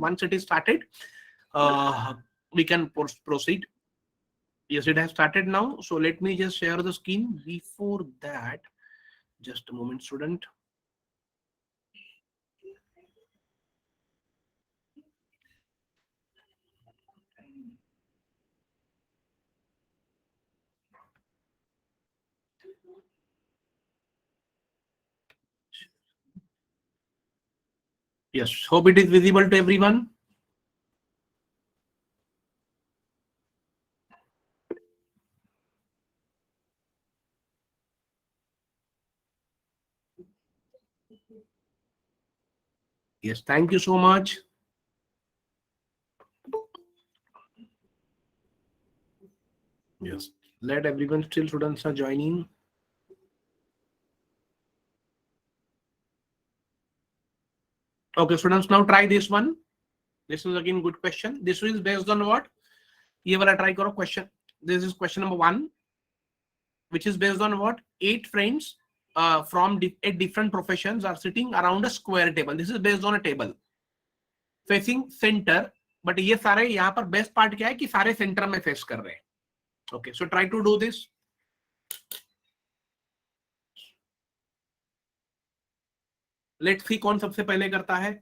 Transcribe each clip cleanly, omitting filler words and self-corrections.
Once it is started, we can proceed. Yes, it has started now. So let me just share the screen. Before that, just a moment, student. Yes, hope it is visible to everyone. Yes, thank you so much. Yes, let everyone, still students are joining. Okay, students, now try this one. This is again good question. This is based on what? ये वाला try करो question. This is question number 1, which is based on what? 8 friends from 8 different professions are sitting around a square table. This is based on a table facing center. But ये सारे यहाँ पर best part क्या है कि सारे center में face कर रहे हैं. Okay, so try to do this. Let's see कौन सबसे पहले करता है.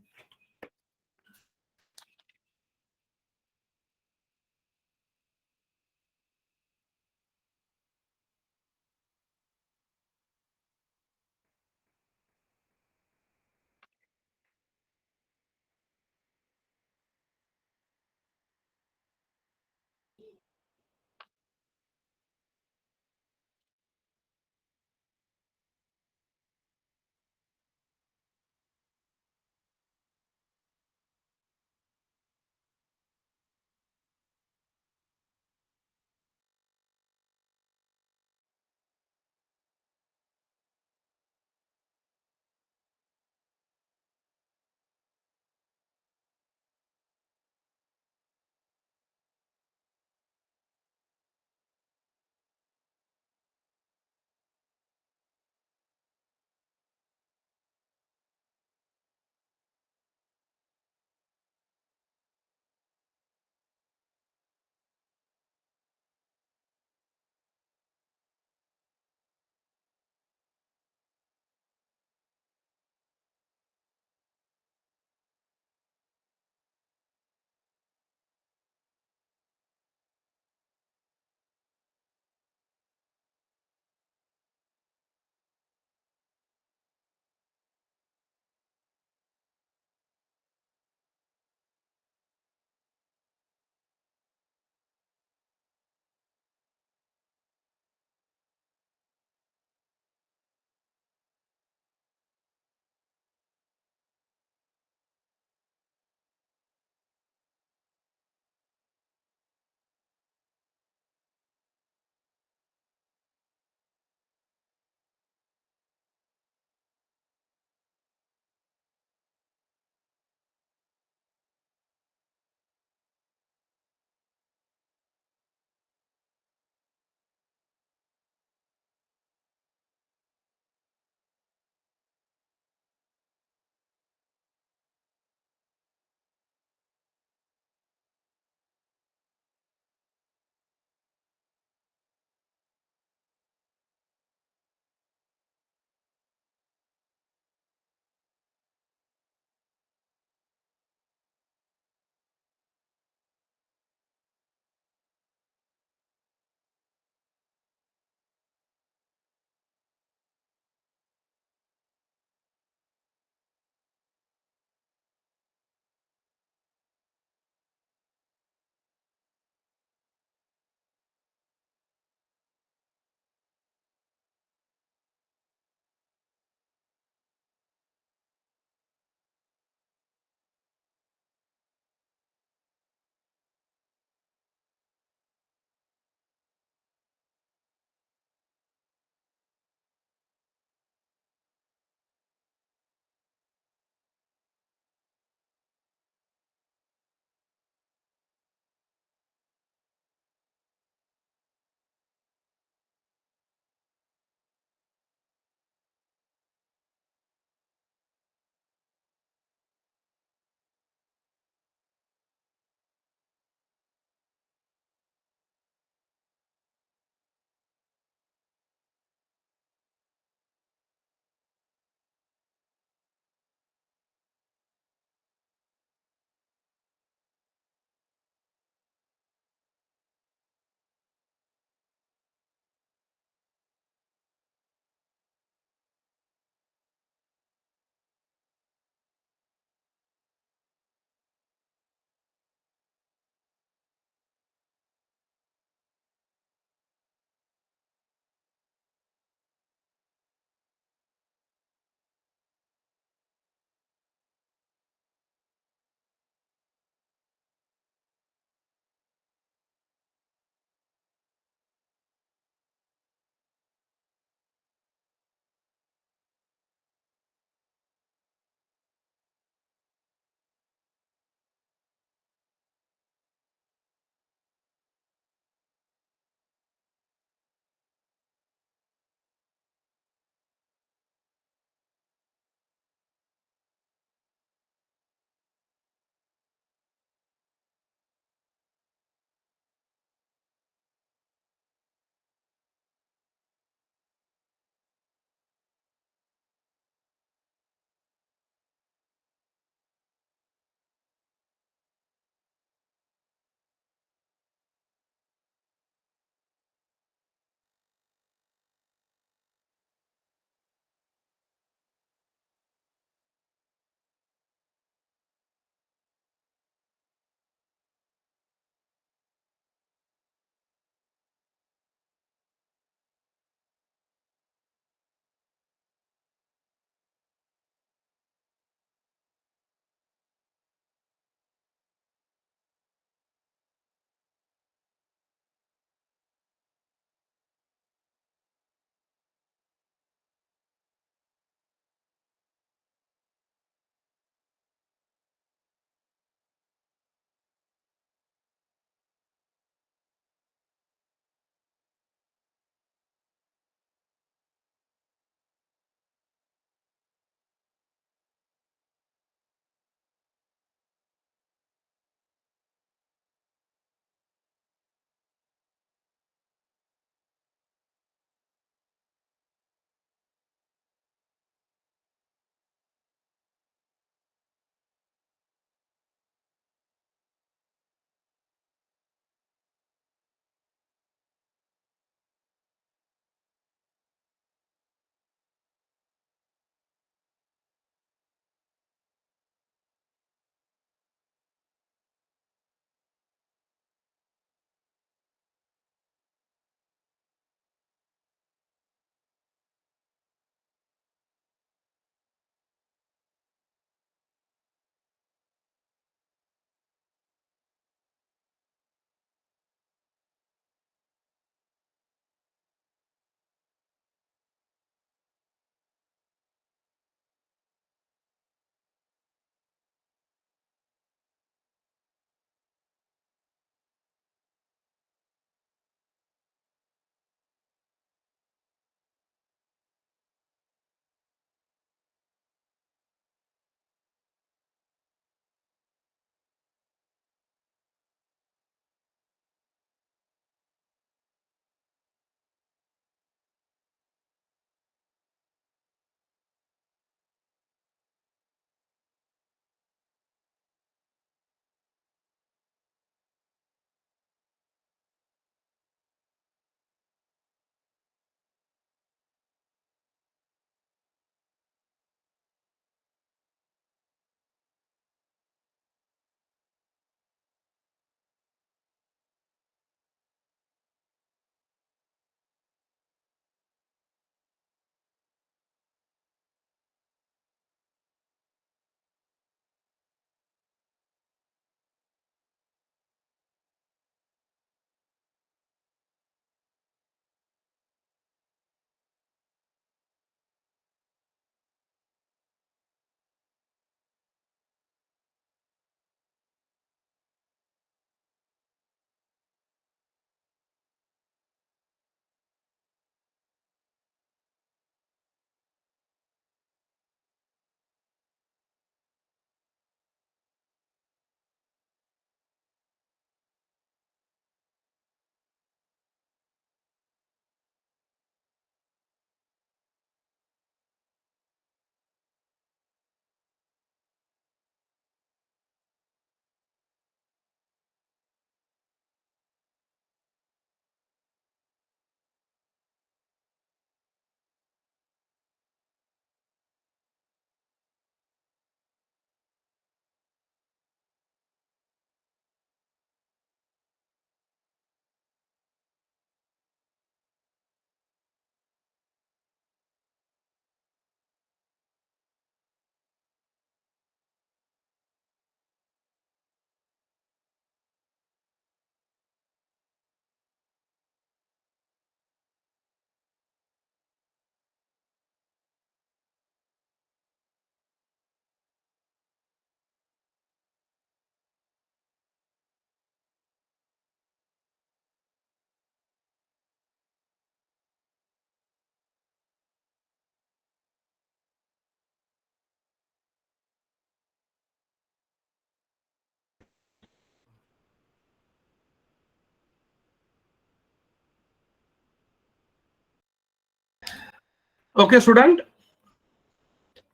Okay, student.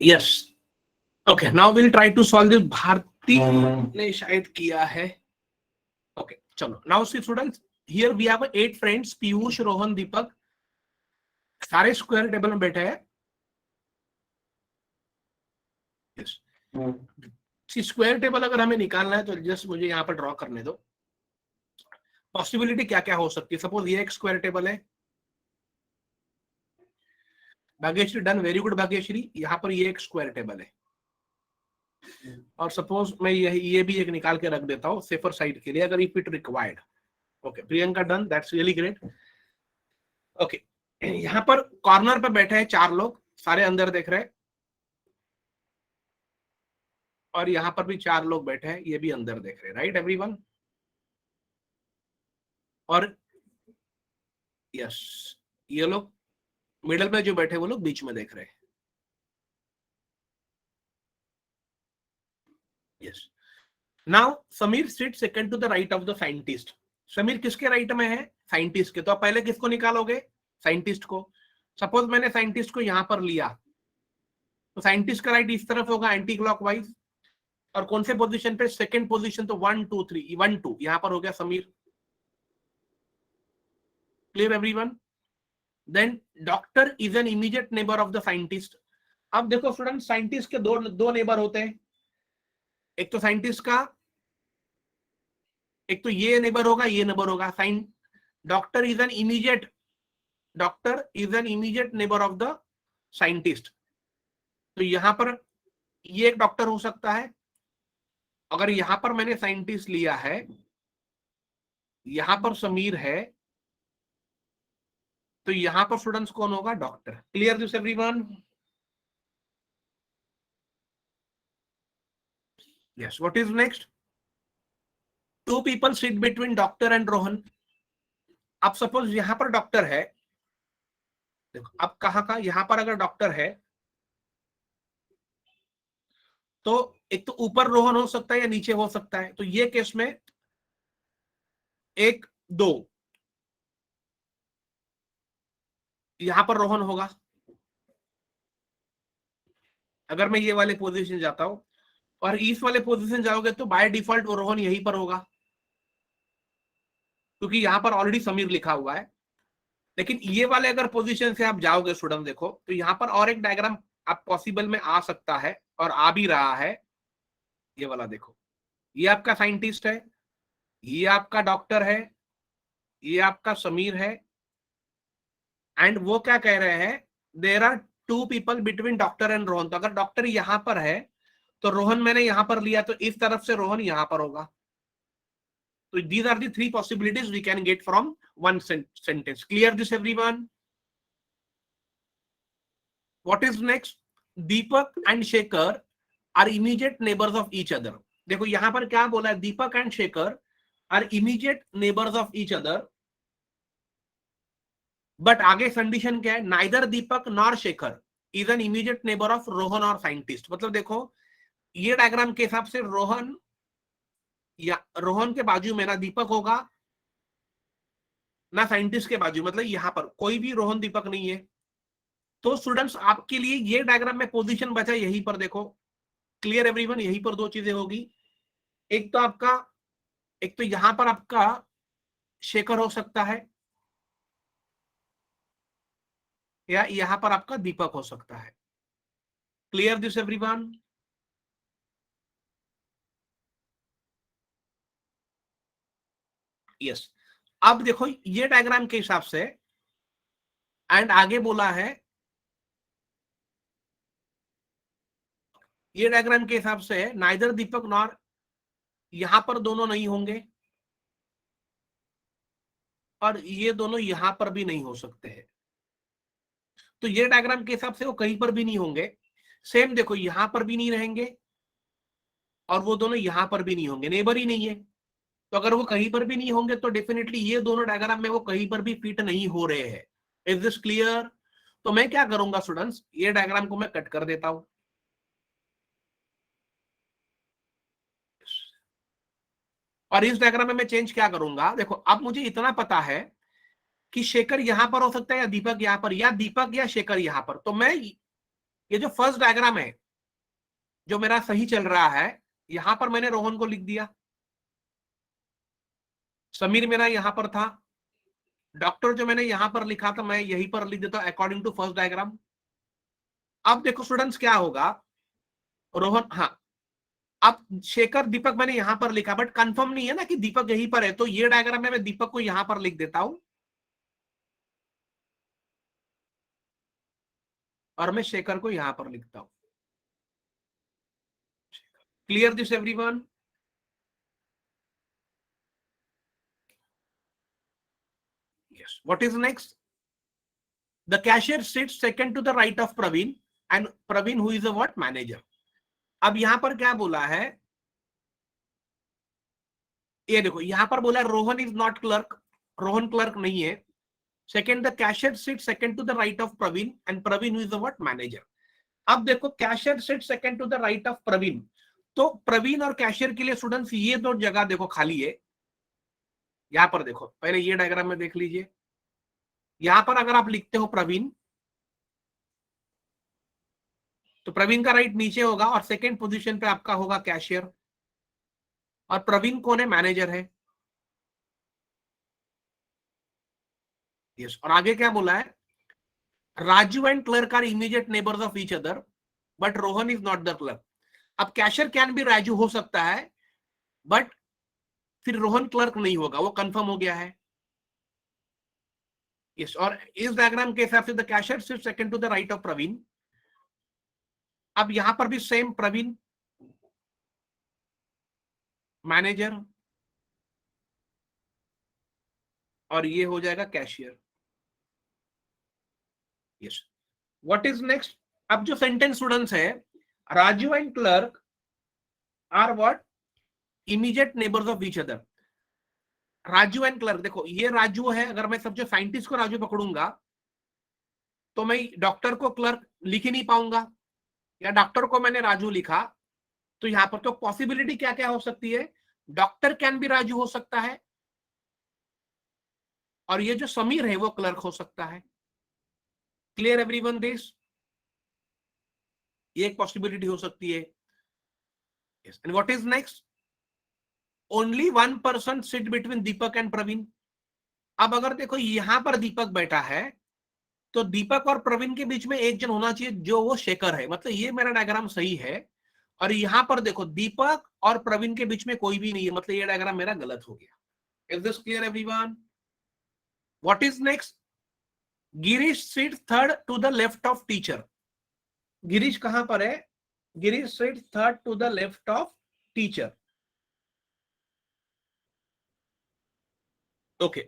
Yes. Okay. Now we'll try to solve this. Bharti ने शायद किया है. Okay. चलो. Now see students. Here we have 8 friends. Piyush, Rohan, दीपक. सारे स्क्वायर टेबल में बैठे हैं. Yes. स्क्वायर टेबल अगर हमें निकालना है तो जस्ट मुझे यहाँ पर ड्रॉ करने दो. पॉसिबिलिटी क्या क्या हो सकती है. सपोज ये एक स्क्वायर टेबल है. Bhagyashree done, very good Bhagyashree. यहाँ पर ये एक स्क्वायर टेबल है. और सपोज मैं ये भी एक निकाल के रख देता हूँ सेफर साइड के लिए अगर if it required. Okay Priyanka done, that's really great. Okay यहाँ पर कॉर्नर पे बैठे हैं 4 लोग. सारे अंदर देख रहे हैं. और यहाँ पर भी 4 लोग बैठे हैं. ये भी अंदर देख रहे हैं. Right everyone. और यस ये लोग मिडल में जो बैठे वो लोग बीच में देख रहे हैं. Yes. Now Sameer sit second to the right of the scientist. Sameer किसके राइट में है. साइंटिस्ट के. तो आप पहले किसको निकालोगे. साइंटिस्ट को. सपोज मैंने साइंटिस्ट को यहां पर लिया तो साइंटिस्ट का राइट इस तरफ होगा एंटी क्लॉकवाइज. और कौन से पोजीशन पे. Second position. तो 1 2 3 1 2 यहां पर हो गया Sameer. Clear everyone. Then doctor is an immediate neighbour of the scientist. अब देखो स्टूडेंट साइंटिस्ट के दो नेबर होते हैं. एक तो साइंटिस्ट का एक तो ये नेबर होगा ये नेबर होगा. Doctor is an immediate neighbour of the scientist. तो यहां पर ये एक डॉक्टर हो सकता है. अगर यहां पर मैंने साइंटिस्ट लिया है, यहां पर समीर है, तो यहां पर स्टूडेंट्स कौन होगा. Doctor. Clear this everyone. Yes. What is next. 2 people sit between doctor and Rohan. अब सपोज यहां पर डॉक्टर है. देखो अब कहां का. यहां पर अगर डॉक्टर है तो एक तो ऊपर रोहन हो सकता है या नीचे हो सकता है. तो ये केस में 1 2 यहां पर रोहन होगा. अगर मैं ये वाले पोजीशन जाता हूं और इस वाले पोजीशन जाओगे तो बाय डिफॉल्ट वो रोहन यहीं पर होगा क्योंकि यहां पर ऑलरेडी समीर लिखा हुआ है. लेकिन ये वाले अगर पोजीशन से आप जाओगे स्टूडेंट देखो तो यहां पर और एक डायग्राम आप पॉसिबल में आ सकता है और आ भी रहा है. ये वाला देखो. ये आपका साइंटिस्ट है, ये आपका डॉक्टर है, ये आपका समीर है. एंड वो क्या कह रहे हैं. There are 2 people between doctor and Rohan. तो अगर डॉक्टर यहां पर है तो रोहन मैंने यहां पर लिया तो इस तरफ से रोहन यहां पर होगा. So these are the 3 possibilities we can get from one sentence. Clear this everyone? What is next? Deepak and Shekhar are immediate neighbors of each other. देखो यहां पर क्या बोला है. Deepak and Shekhar are immediate neighbours of each other. But आगे condition क्या है. Neither Deepak nor Shekhar is an immediate neighbour of Rohan or scientist. मतलब देखो ये डायग्राम के हिसाब से रोहन के बाजू में ना दीपक होगा ना साइंटिस्ट के बाजू. मतलब यहां पर कोई भी रोहन दीपक नहीं है. तो स्टूडेंट्स आपके लिए ये डायग्राम में पोजीशन बचा यहीं पर. देखो क्लियर एवरीवन. यहीं पर 2 चीजें होगी. एक तो यहां पर आपका शेखर हो सकता है या यहां पर आपका दीपक हो सकता है. Clear this everyone. यस. अब देखो ये डायग्राम के हिसाब से एंड आगे बोला है ये डायग्राम के हिसाब से नाइदर दीपक नॉर. यहां पर दोनों नहीं होंगे और ये दोनों यहां पर भी नहीं हो सकते हैं. तो ये डायग्राम के हिसाब से वो कहीं पर भी नहीं होंगे. सेम देखो यहां पर भी नहीं रहेंगे और वो दोनों यहां पर भी नहीं होंगे. नेबर ही नहीं है. तो अगर वो कहीं पर भी नहीं होंगे तो डेफिनेटली ये दोनों डायग्राम में वो कहीं पर भी फिट नहीं हो रहे हैं. Is this clear. तो मैं क्या करूंगा स्टूडेंट्स. ये डायग्राम को मैं कट कर देता हूं. और इस डायग्राम में मैं चेंज क्या करूंगा. देखो अब मुझे इतना पता है कि शेखर यहां पर हो सकता है या दीपक यहां पर, या दीपक या शेखर यहां पर। तो मैं ये जो फर्स्ट डायग्राम है जो मेरा सही चल रहा है, यहां पर मैंने रोहन को लिख दिया, समीर मेरा यहां पर था, डॉक्टर जो मैंने यहां पर लिखा था मैं यहीं पर लिख देता हूं अकॉर्डिंग टू फर्स्ट डायग्राम। अब देखो स्टूडेंट्स क्या होगा, रोहन, हाँ, अब शेखर दीपक मैंने यहां पर लिखा, बट कंफर्म नहीं है ना कि दीपक यहीं पर है, तो ये डायग्राम में मैं दीपक को यहां पर लिख देता हूं और मैं शेखर को यहां पर लिखता हूं। Clear this everyone? Yes, what is next? The cashier sits second to the right of Praveen and Praveen who is a what manager. अब यहां पर क्या बोला है, ये देखो यहां पर बोला Rohan is not clerk, Rohan clerk नहीं है। Second, the cashier sit second to the right of Praveen and Praveen is the what manager. अब देखो cashier sit second to the right of Praveen, तो प्रवीण और कैशियर के लिए स्टूडेंट्स ये दो जगह देखो खाली है। यहां पर देखो, पहले ये डायग्राम में देख लीजिए, यहां पर अगर आप लिखते हो प्रवीण, तो प्रवीण का राइट नीचे होगा और सेकंड पोजीशन पे आपका होगा कैशियर, और प्रवीण कौन है? मैनेजर है। यस, और आगे क्या बोला है, Raju and clerk are immediate neighbours of each other but Rohan is not the clerk. अब कैशियर कैन भी राजू हो सकता है, बट फिर रोहन क्लर्क नहीं होगा, वो कंफर्म हो गया है। यस, और इस डायग्राम के हिसाब से the cashier sits second to the right of Praveen. अब यहां पर भी सेम, प्रवीण मैनेजर और ये हो जाएगा cashier. Yes, what is next? अब जो सेंटेंस स्टूडेंट्स है, Raju and clerk are what immediate neighbours of each other. Raju and clerk, देखो ये राजू है, अगर मैं सब जो साइंटिस्ट को राजू पकड़ूंगा तो मैं डॉक्टर को क्लर्क लिख ही नहीं पाऊंगा, या डॉक्टर को मैंने राजू लिखा, तो यहां पर तो पॉसिबिलिटी क्या क्या हो सकती है, डॉक्टर कैन भी राजू हो सकता है, और ये जो समीर है वो क्लर्क हो सकता है। Clear everyone this? ये एक पॉसिबिलिटी हो सकती है। yes. And what is next? Only one person sit between Deepak and Praveen. अब अगर देखो यहां पर दीपक बैठा है, तो दीपक और प्रवीण के बीच में एक जन होना चाहिए जो वो शेखर है, मतलब ये मेरा डायग्राम सही है। और यहां पर देखो दीपक और प्रवीण के बीच में कोई भी नहीं है, मतलब ये डायग्राम मेरा गलत हो गया। Is this clear everyone? What is next? Girish sit third to the left of teacher. Girish कहां पर है? Girish sit third to the left of teacher. Okay,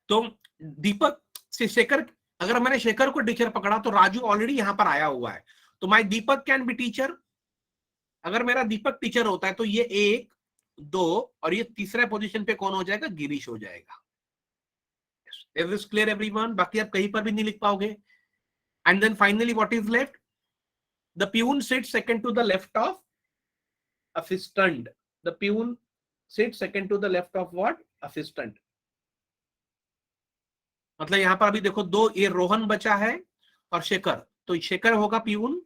तो दीपक से शेखर, अगर मैंने शेखर को टीचर पकड़ा तो राजू ऑलरेडी यहां पर आया हुआ है, तो my Deepak can be teacher. अगर मेरा दीपक टीचर होता है तो ये एक, दो, और ये तीसरा पोजीशन पे कौन हो जाएगा? गिरीश हो जाएगा। Is this clear everyone? बाकी आप कहीं पर भी नहीं लिख पाओगे। And then finally what is left? The peon sit second to the left of assistant. The peon sit second to the left of what? Assistant. मतलब यहां पर अभी देखो दो, ये रोहन बचा है और शेखर, तो शेखर होगा पीयून,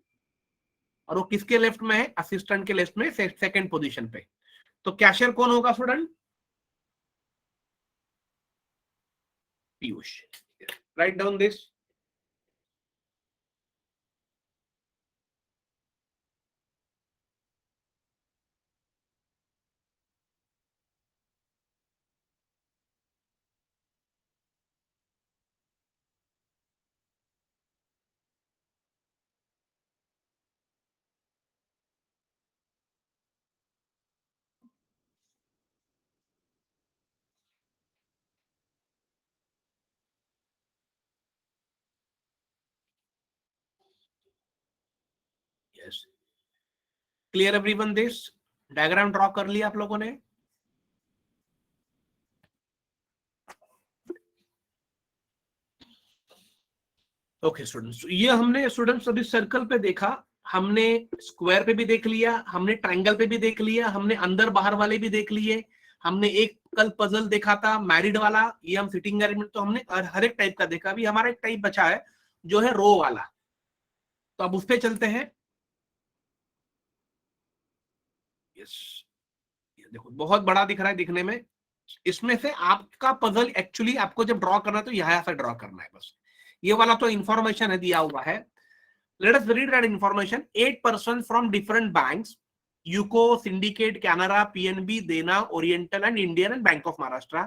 और वो किसके लेफ्ट में है? असिस्टेंट के लेफ्ट में, सेकंड पोजीशन पे। तो कैशियर कौन होगा student? Piyush. Right down this. Yes, clear everyone this? Diagram draw कर लिया आप लोगों ने? ओके स्टूडेंट्स, ये हमने स्टूडेंट्स अभी सर्कल पे देखा, हमने स्क्वायर पे भी देख लिया, हमने ट्रायंगल पे भी देख लिया, हमने अंदर बाहर वाले भी देख लिए, हमने एक कल पजल देखा था मैरिड वाला, ये हम सिटिंग अरेंजमेंट तो हमने हर एक टाइप का देखा। अभी हमारा एक टाइप बचा है जो है रो वाला, तो अब उस पे चलते हैं। यस, ये देखो बहुत बड़ा दिख रहा है दिखने में। इसमें से आपका पजल एक्चुअली आपको जब ड्रॉ करना है तो यहां से ड्रॉ करना है बस। ये वाला तो इंफॉर्मेशन है दिया हुआ है। Let us read that information. 8 person from different banks, UCO, Syndicate, Canara, PNB, Dena, Oriental and Indian and Bank of Maharashtra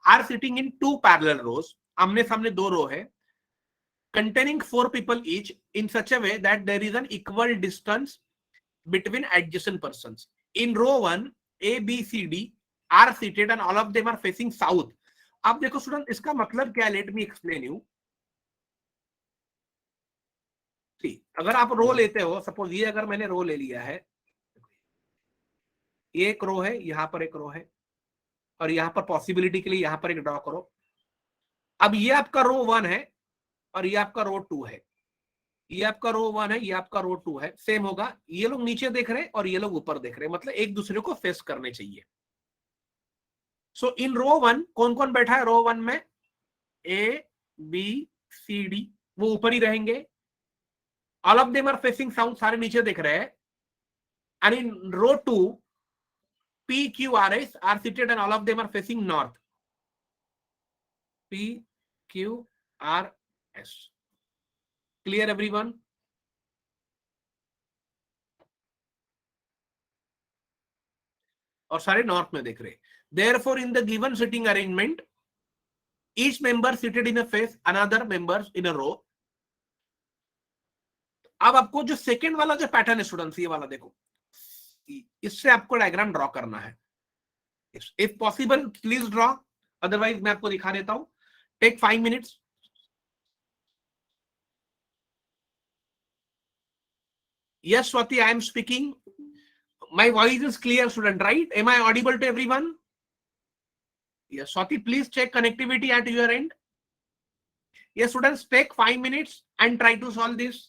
are sitting in 2 parallel rows, आमने सामने 2 रो है, containing 4 people each in such a way that there is an equal distance between adjacent persons. In row 1, A, B, C, D are seated and all of them are facing south. अब देखो student इसका मतलब क्या है, let me explain you. अगर आप रो लेते हो, सपोज ये अगर मैंने रो ले लिया है, ये एक रो है, यहां पर एक रो है, और यहां पर पॉसिबिलिटी के लिए यहां पर एक ड्रॉ करो। अब ये आपका रो 1 है और ये आपका रो 2 है, ये आपका रो 1 है, ये आपका रो 2 है, सेम होगा। ये लोग नीचे देख रहे हैं और ये लोग ऊपर देख रहे हैं, मतलब एक दूसरे को फेस करने चाहिए। सो इन रो 1 कौन कौन बैठा है? रो 1 में ए, बी, सी, डी, वो ऊपर ही रहेंगे। All of them are facing south, सारे नीचे देख रहे हैं। And in row 2, P, Q, R, S are seated and all of them are facing north. P, Q, R, S. Clear everyone? और सारे नॉर्थ में देख रहे। Therefore in the given sitting arrangement, each member seated in a face, another members in a row. अब आपको जो second वाला जो पैटर्न है स्टूडेंट्स, ये वाला देखो, इससे आपको डायग्राम ड्रॉ करना है। If possible please draw, otherwise मैं आपको दिखा देता हूं। Take 5 minutes। Yes, Swati, I am speaking. My voice is clear, student, right? Am I audible to everyone? Yes, Swati, please check connectivity at your end. Yes, students, take 5 minutes and try to solve this.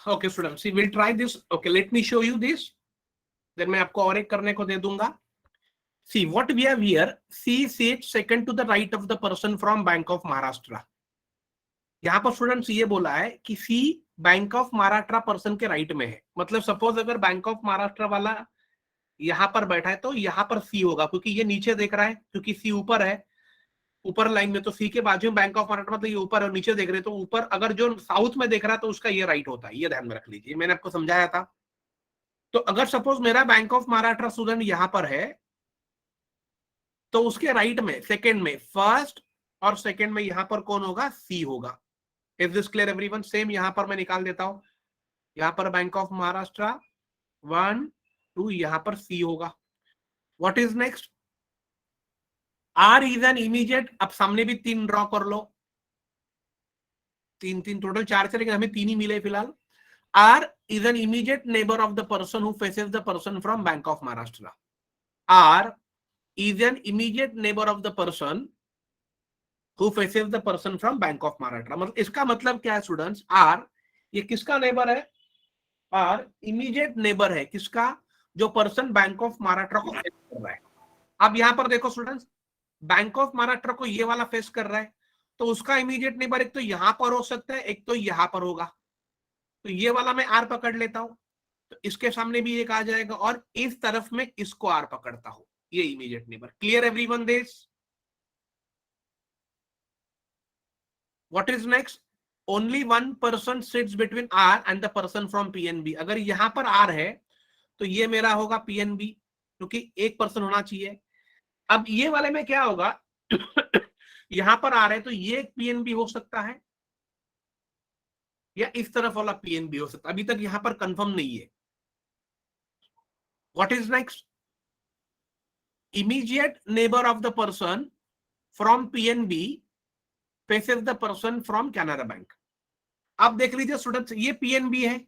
Okay, students, see, we'll try this. Okay, let me show you this. Then मैं आपको और एक करने को दे दूंगा. See what we have here. C sits second to the right of the person from Bank of Maharashtra. यहाँ पर students ये बोला है कि सी बैंक ऑफ महाराष्ट्र पर्सन के राइट में है. मतलब सपोज अगर बैंक ऑफ महाराष्ट्र वाला यहाँ पर बैठा है तो यहाँ पर सी होगा, क्योंकि ये नीचे देख रहा है, क्योंकि सी ऊपर है, ऊपर लाइन में, तो सी के बाजू में बैंक ऑफ महाराष्ट्र, मतलब ये ऊपर और नीचे देख रहे, तो ऊपर अगर जो साउथ में देख रहा है तो उसका ये राइट होता है. ये ध्यान में रख लीजिए, मैंने आपको समझाया था. तो अगर सपोज मेरा बैंक ऑफ महाराष्ट्र स्टूडेंट यहाँ पर है तो उसके राइट में सेकेंड में फर्स्ट और सेकेंड में यहाँ पर कौन होगा? सी होगा. Is this clear everyone? Same यहाँ पर मैं निकाल देता हूं. यहाँ पर बैंक ऑफ महाराष्ट्र 1 2, यहाँ पर सी होगा. What is next? R is an immediate. अब सामने भी 3 ड्रॉ कर लो. 3 टोटल 4 से, लेकिन हमें 3 ही मिले फिलहाल. R is an immediate neighbour of the person who faces the person from Bank of Maharashtra. R is an immediate neighbor of the person who faces the person from Bank of Maharashtra. मतलब इसका मतलब क्या है students? Are ये किसका neighbour है? Are immediate neighbour है किसका? जो पर्सन बैंक ऑफ महाराष्ट्र को फेस कर रहा है. अब यहां पर देखो स्टूडेंट्स, बैंक ऑफ महाराष्ट्र को ये वाला फेस कर रहा है, तो उसका इमीडिएट नेबर एक तो यहां पर हो सकता है, एक तो यहां पर होगा. तो ये वाला मैं आर पकड़ लेता हूं, तो इसके सामने भी एक आ जाएगा, और इस तरफ में इसको आर पकड़ता हूं. ये immediate neighbour. Clear everyone this? What is next? Only one person sits between R and the person from PNB. अगर यहां पर आर है तो ये मेरा होगा पीएनबी, क्योंकि एक पर्सन होना चाहिए. अब ये वाले में क्या होगा? यहां पर आर है तो ये पीएनबी हो सकता है, या इस तरफ वाला पीएनबी हो सकता है. अभी तक यहां पर कंफर्म नहीं है. What is next? immediate neighbor of the person from PNB faces the person from Canara Bank. अब देख लीजिए स्टूडेंट्स, ये PNB है,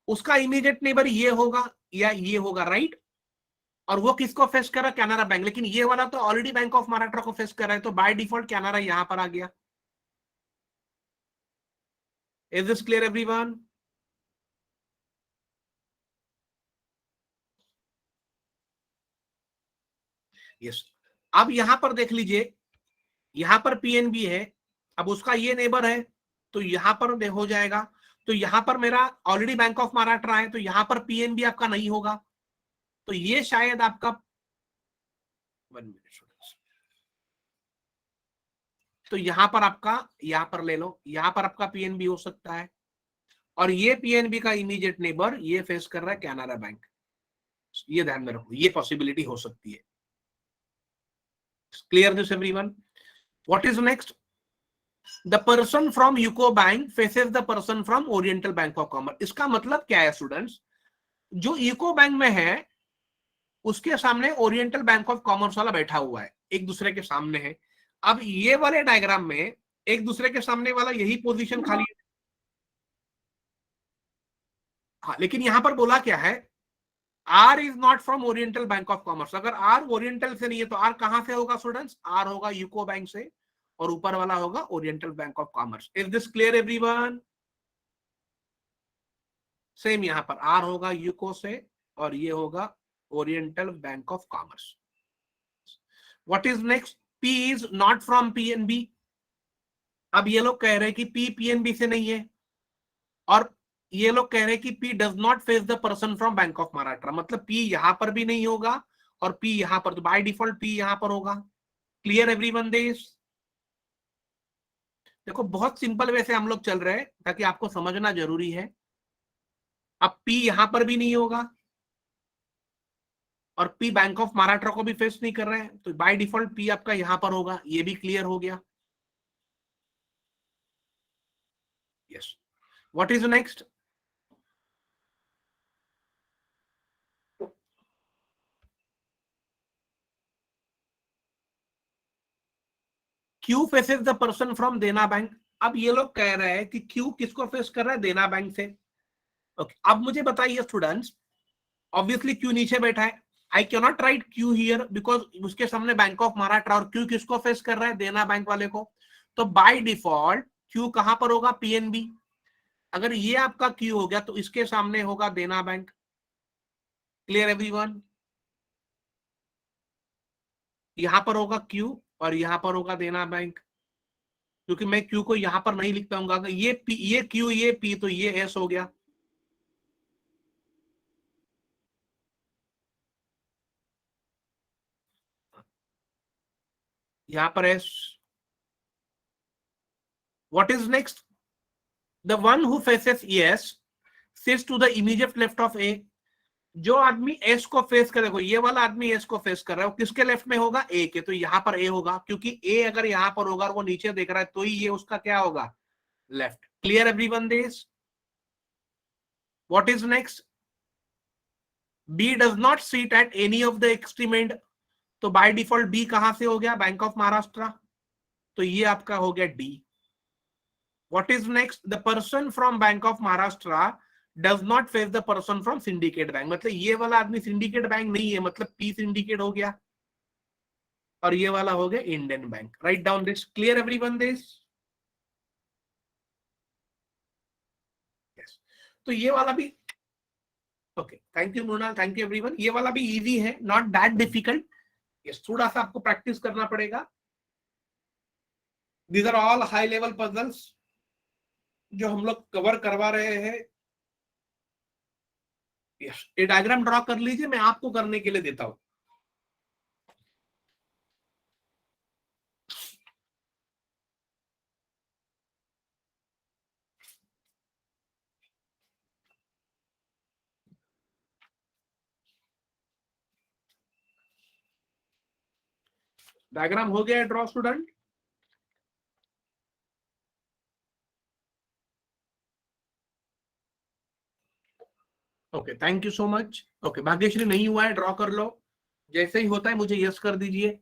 उसका इमीडिएट नेबर ये होगा या ये होगा, राइट? और वो किसको फेस कर रहा है? कैनरा बैंक. लेकिन ये वाला तो ऑलरेडी बैंक ऑफ महाराष्ट्र को फेस कर रहा है, तो बाय डिफॉल्ट कैनरा यहां पर आ गया. Is this clear everyone? Yes. अब यहां पर देख लीजिए, यहां पर पीएनबी है, अब उसका ये नेबर है, तो यहां पर हो जाएगा. तो यहां पर मेरा ऑलरेडी बैंक ऑफ महाराष्ट्र है, तो यहां पर पीएनबी आपका नहीं होगा, तो ये शायद आपका 1 मिनट. तो यहां पर आपका, यहां पर ले लो, यहां पर आपका पीएनबी हो सकता है, और ये पीएनबी का इमीडिएट नेबर ये फेस कर रहा है कैनरा बैंक. ये ध्यान में रखो, ये पॉसिबिलिटी हो सकती है. Clear this everyone? What is next? The person from UCO bank faces the person from oriental bank of commerce. इसका मतलब क्या है स्टूडेंट्स? जो यूको बैंक में है उसके सामने ओरिएंटल बैंक ऑफ कॉमर्स वाला बैठा हुआ है, एक दूसरे के सामने है. अब ये वाले डायग्राम में एक दूसरे के सामने वाला यही पोजीशन खाली है. हाँ, लेकिन यहां पर बोला क्या है? Are is not from oriental bank of commerce. अगर आर ओरिएंटल से नहीं है तो आर कहां से होगा स्टूडेंट्स? आर होगा यूको बैंक से, और ऊपर वाला होगा oriental bank of commerce. Is this clear everyone? Same यहां पर आर होगा यूको से, और ये होगा oriental bank of commerce. What is next? P is not from PNB. अब ये लोग कह रहे हैं कि पी पीएनबी से नहीं है, और ये लोग कह रहे हैं कि P does not face the person from Bank of Maharashtra. मतलब पी यहां पर भी नहीं होगा और पी यहां पर, तो बाय डिफॉल्ट पी यहां पर होगा. Clear everyone this? देखो बहुत सिंपल वे से हम लोग चल रहे हैं, ताकि आपको समझना जरूरी है. अब पी यहां पर भी नहीं होगा और पी बैंक ऑफ महाराष्ट्र को भी फेस नहीं कर रहे हैं, तो बाय डिफॉल्ट पी आपका यहां पर होगा. ये भी क्लियर हो गया. Yes. What is next? Q faces the person from देना बैंक. अब ये लोग कह रहे हैं कि क्यू किसको फेस कर रहा है? देना बैंक से. ओके, अब मुझे बताइए स्टूडेंट्स, ऑब्वियसली क्यू नीचे बैठा है, I can not right Q here because उसके सामने बैंक ऑफ महाराष्ट्र, और क्यू किसको फेस कर रहा है? देना बैंक वाले को. तो बाय डिफॉल्ट क्यू कहां पर होगा? पीएनबी. अगर ये आपका क्यू हो गया तो इसके सामने होगा देना बैंक। Clear everyone? यहां पर होगा क्यू और यहां पर होगा देना बैंक। क्योंकि मैं क्यू को यहां पर नहीं लिख पाऊंगा, ये पी, ये क्यू, ये पी, तो ये एस हो गया। यहां पर S. What is next? The one who faces S sits to the immediate left of A. जो आदमी एस को फेस करे, देखो ये वाला आदमी एस को फेस कर रहा है, वो किसके लेफ्ट में होगा? ए के। तो यहां पर ए होगा, क्योंकि ए अगर यहां पर होगा और वो नीचे देख रहा है तो ही ये उसका क्या होगा? Left. Clear everyone this? What is next? B does not seat at any of the extreme end. तो बाय डिफॉल्ट बी कहां से हो गया? Bank of Maharashtra. तो ये आपका हो गया D. What is next? The person from Bank of Maharashtra does not face the person from Syndicate Bank. मतलब ये वाला आदमी सिंडिकेट बैंक नहीं है, मतलब पी सिंडिकेट हो गया, और ये वाला हो गया Indian Bank. Right down this. Clear everyone this? Yes. तो ये वाला भी okay. Thank you Mrinal, thank you everyone. ये वाला भी इजी है, नॉट दैट डिफिकल्ट। यस, थोड़ा सा आपको प्रैक्टिस करना पड़ेगा। These are all high level puzzles जो हम लोग कवर करवा रहे हैं। यस, ये डायग्राम ड्रॉ कर लीजिए, मैं आपको करने के लिए देता हूं। डायग्राम हो गया draw student? Okay, thank you so much. Okay, Bhagyashree नहीं हुआ है, ड्रॉ कर लो। जैसे ही होता है मुझे यस कर दीजिए।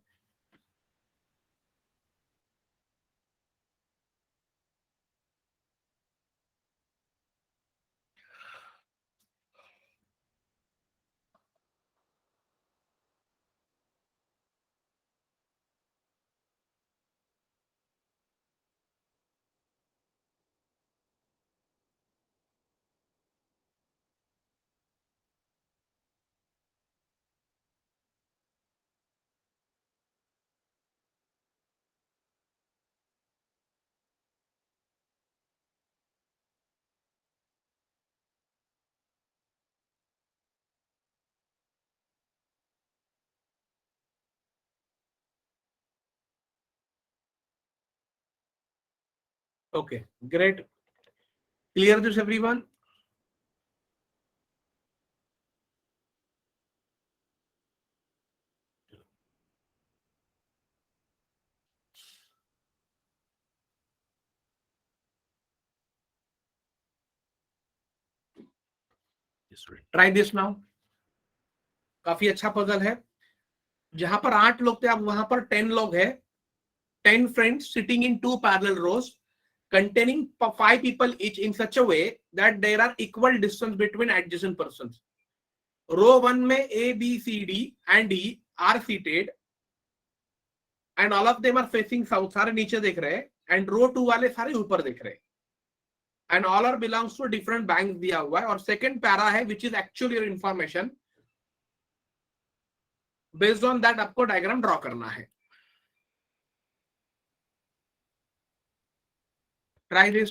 Okay, great. Clear this everyone? Try this now. काफी अच्छा पजल है। जहां पर 8 लोग थे, अब वहां पर 10 लोग हैं। 10 friends sitting in two parallel rows containing 5 people each in such a way that there are equal distance between adjacent persons. रो 1 में A, B, C, D and E are seated and all of them are facing south, सारे नीचे देख रहे हैं, and रो 2 वाले सारे ऊपर देख रहे हैं, and all are belongs to different banks दिया हुआ है। और सेकंड पैरा है which is actually your information, based on that आपको डायग्राम ड्रॉ करना है। Try this.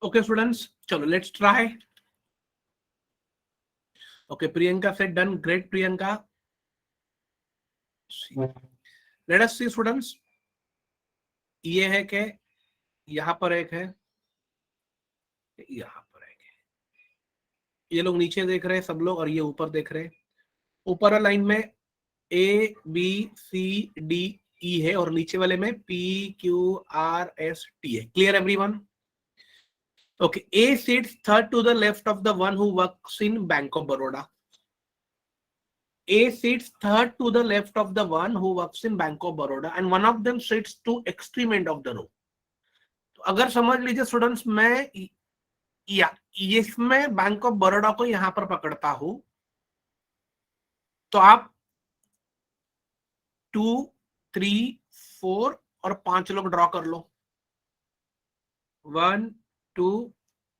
Okay, students, chalo, let's try. Okay, Priyanka said done. Great, Priyanka. Let us see, students. ये है कि यहां पर एक है, यहां पर एक है। ये लोग नीचे देख रहे हैं सब लोग और ये ऊपर देख रहे हैं। ऊपर लाइन में A B C D E है और नीचे वाले में P Q R S T है। Clear everyone? Okay, A sits third to the left of the one who works in Bank of Baroda. A sits third to the left of the one who works in Bank of Baroda and one of them sits to extreme end of the row. तो अगर समझ लीजिए students, मैं या इसमें bank of Baroda को यहां पर पकड़ता हूं तो आप 2, 3, 4 और 5 लोग ड्रॉ कर लो। 1, 2,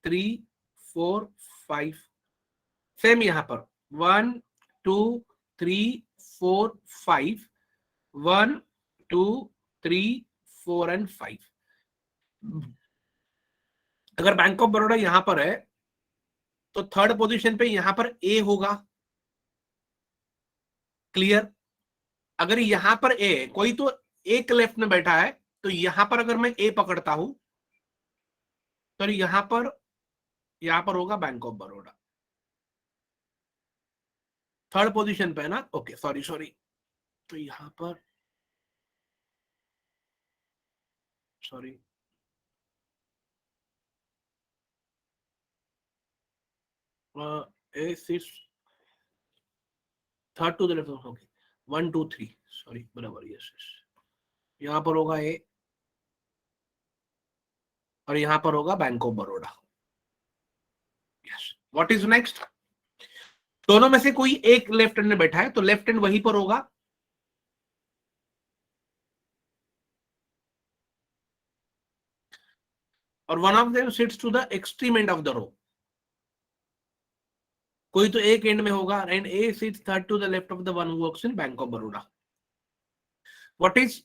3, 4, 5। सेम यहां पर 1, 2, 3, 4, 5। 1, 2, 3, 4 एंड 5। अगर बैंक ऑफ बड़ौदा यहां पर है तो थर्ड पोजीशन पे यहां पर ए होगा। क्लियर? अगर यहां पर ए, कोई तो एक लेफ्ट में बैठा है तो यहां पर अगर मैं ए पकड़ता हूं तो यहां पर होगा Bank of Baroda. Third position पे है ना? Okay, sorry sorry. तो यहां पर sorry, A sits third to the left. Okay, 1, 2, 3, sorry, बराबर, यस यस। यहां पर होगा ए और यहां पर होगा Bank of Baroda. Yes. What is next? दोनों में से कोई एक लेफ्ट हैंड में बैठा है तो लेफ्ट हैंड वहीं पर होगा। और one of them sits to the extreme end of the row. कोई तो एक एंड में होगा and A sits third to the left of the one who works in Bank of Baroda. What is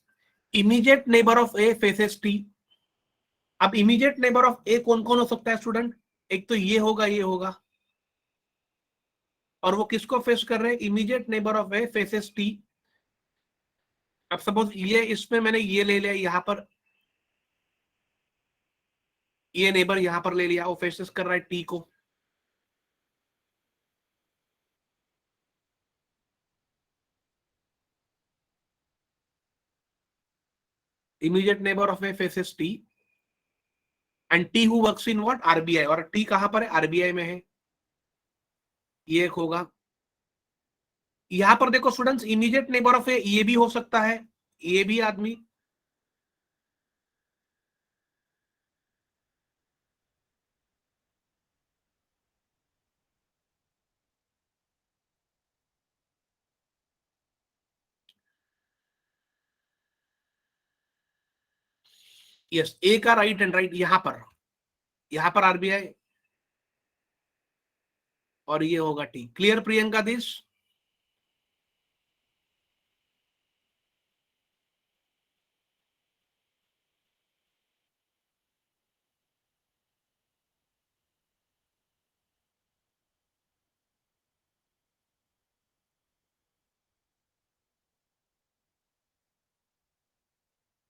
immediate neighbour of A faces T? अब immediate neighbour of A कौन कौन हो सकता है स्टूडेंट? एक तो ये होगा, ये होगा, और वो किसको फेस कर रहे हैं? Immediate neighbour of A faces T. अब सपोज ये, इसमें मैंने ये ले लिया, यहां पर ये नेबर यहां पर ले लिया, वो फेसेस कर रहा है टी को। Immediate neighbour of A faces T and T who works in what? RBI. और टी कहां पर है? आरबीआई में है। ये एक होगा। यहां पर देखो स्टूडेंट्स, इमीडिएट नेबर ऑफ ए ये भी हो सकता है, ये भी आदमी। यस, ए का राइट एंड राइट यहां पर आरबीआई और ये होगा T. Clear Priyanka this?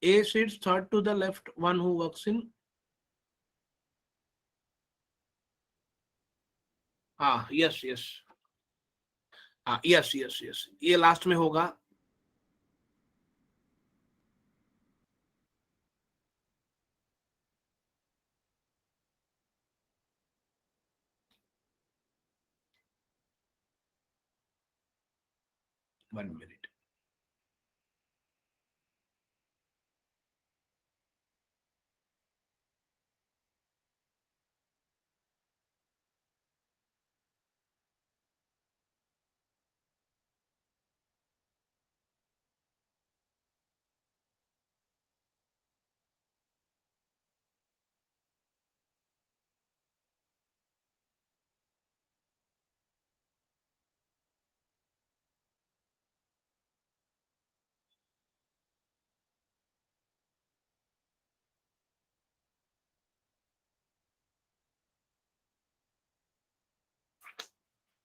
A sits third to the left, one who works in, हाँ, यस यस, हाँ, यस यस यस, ये लास्ट में होगा। One minute.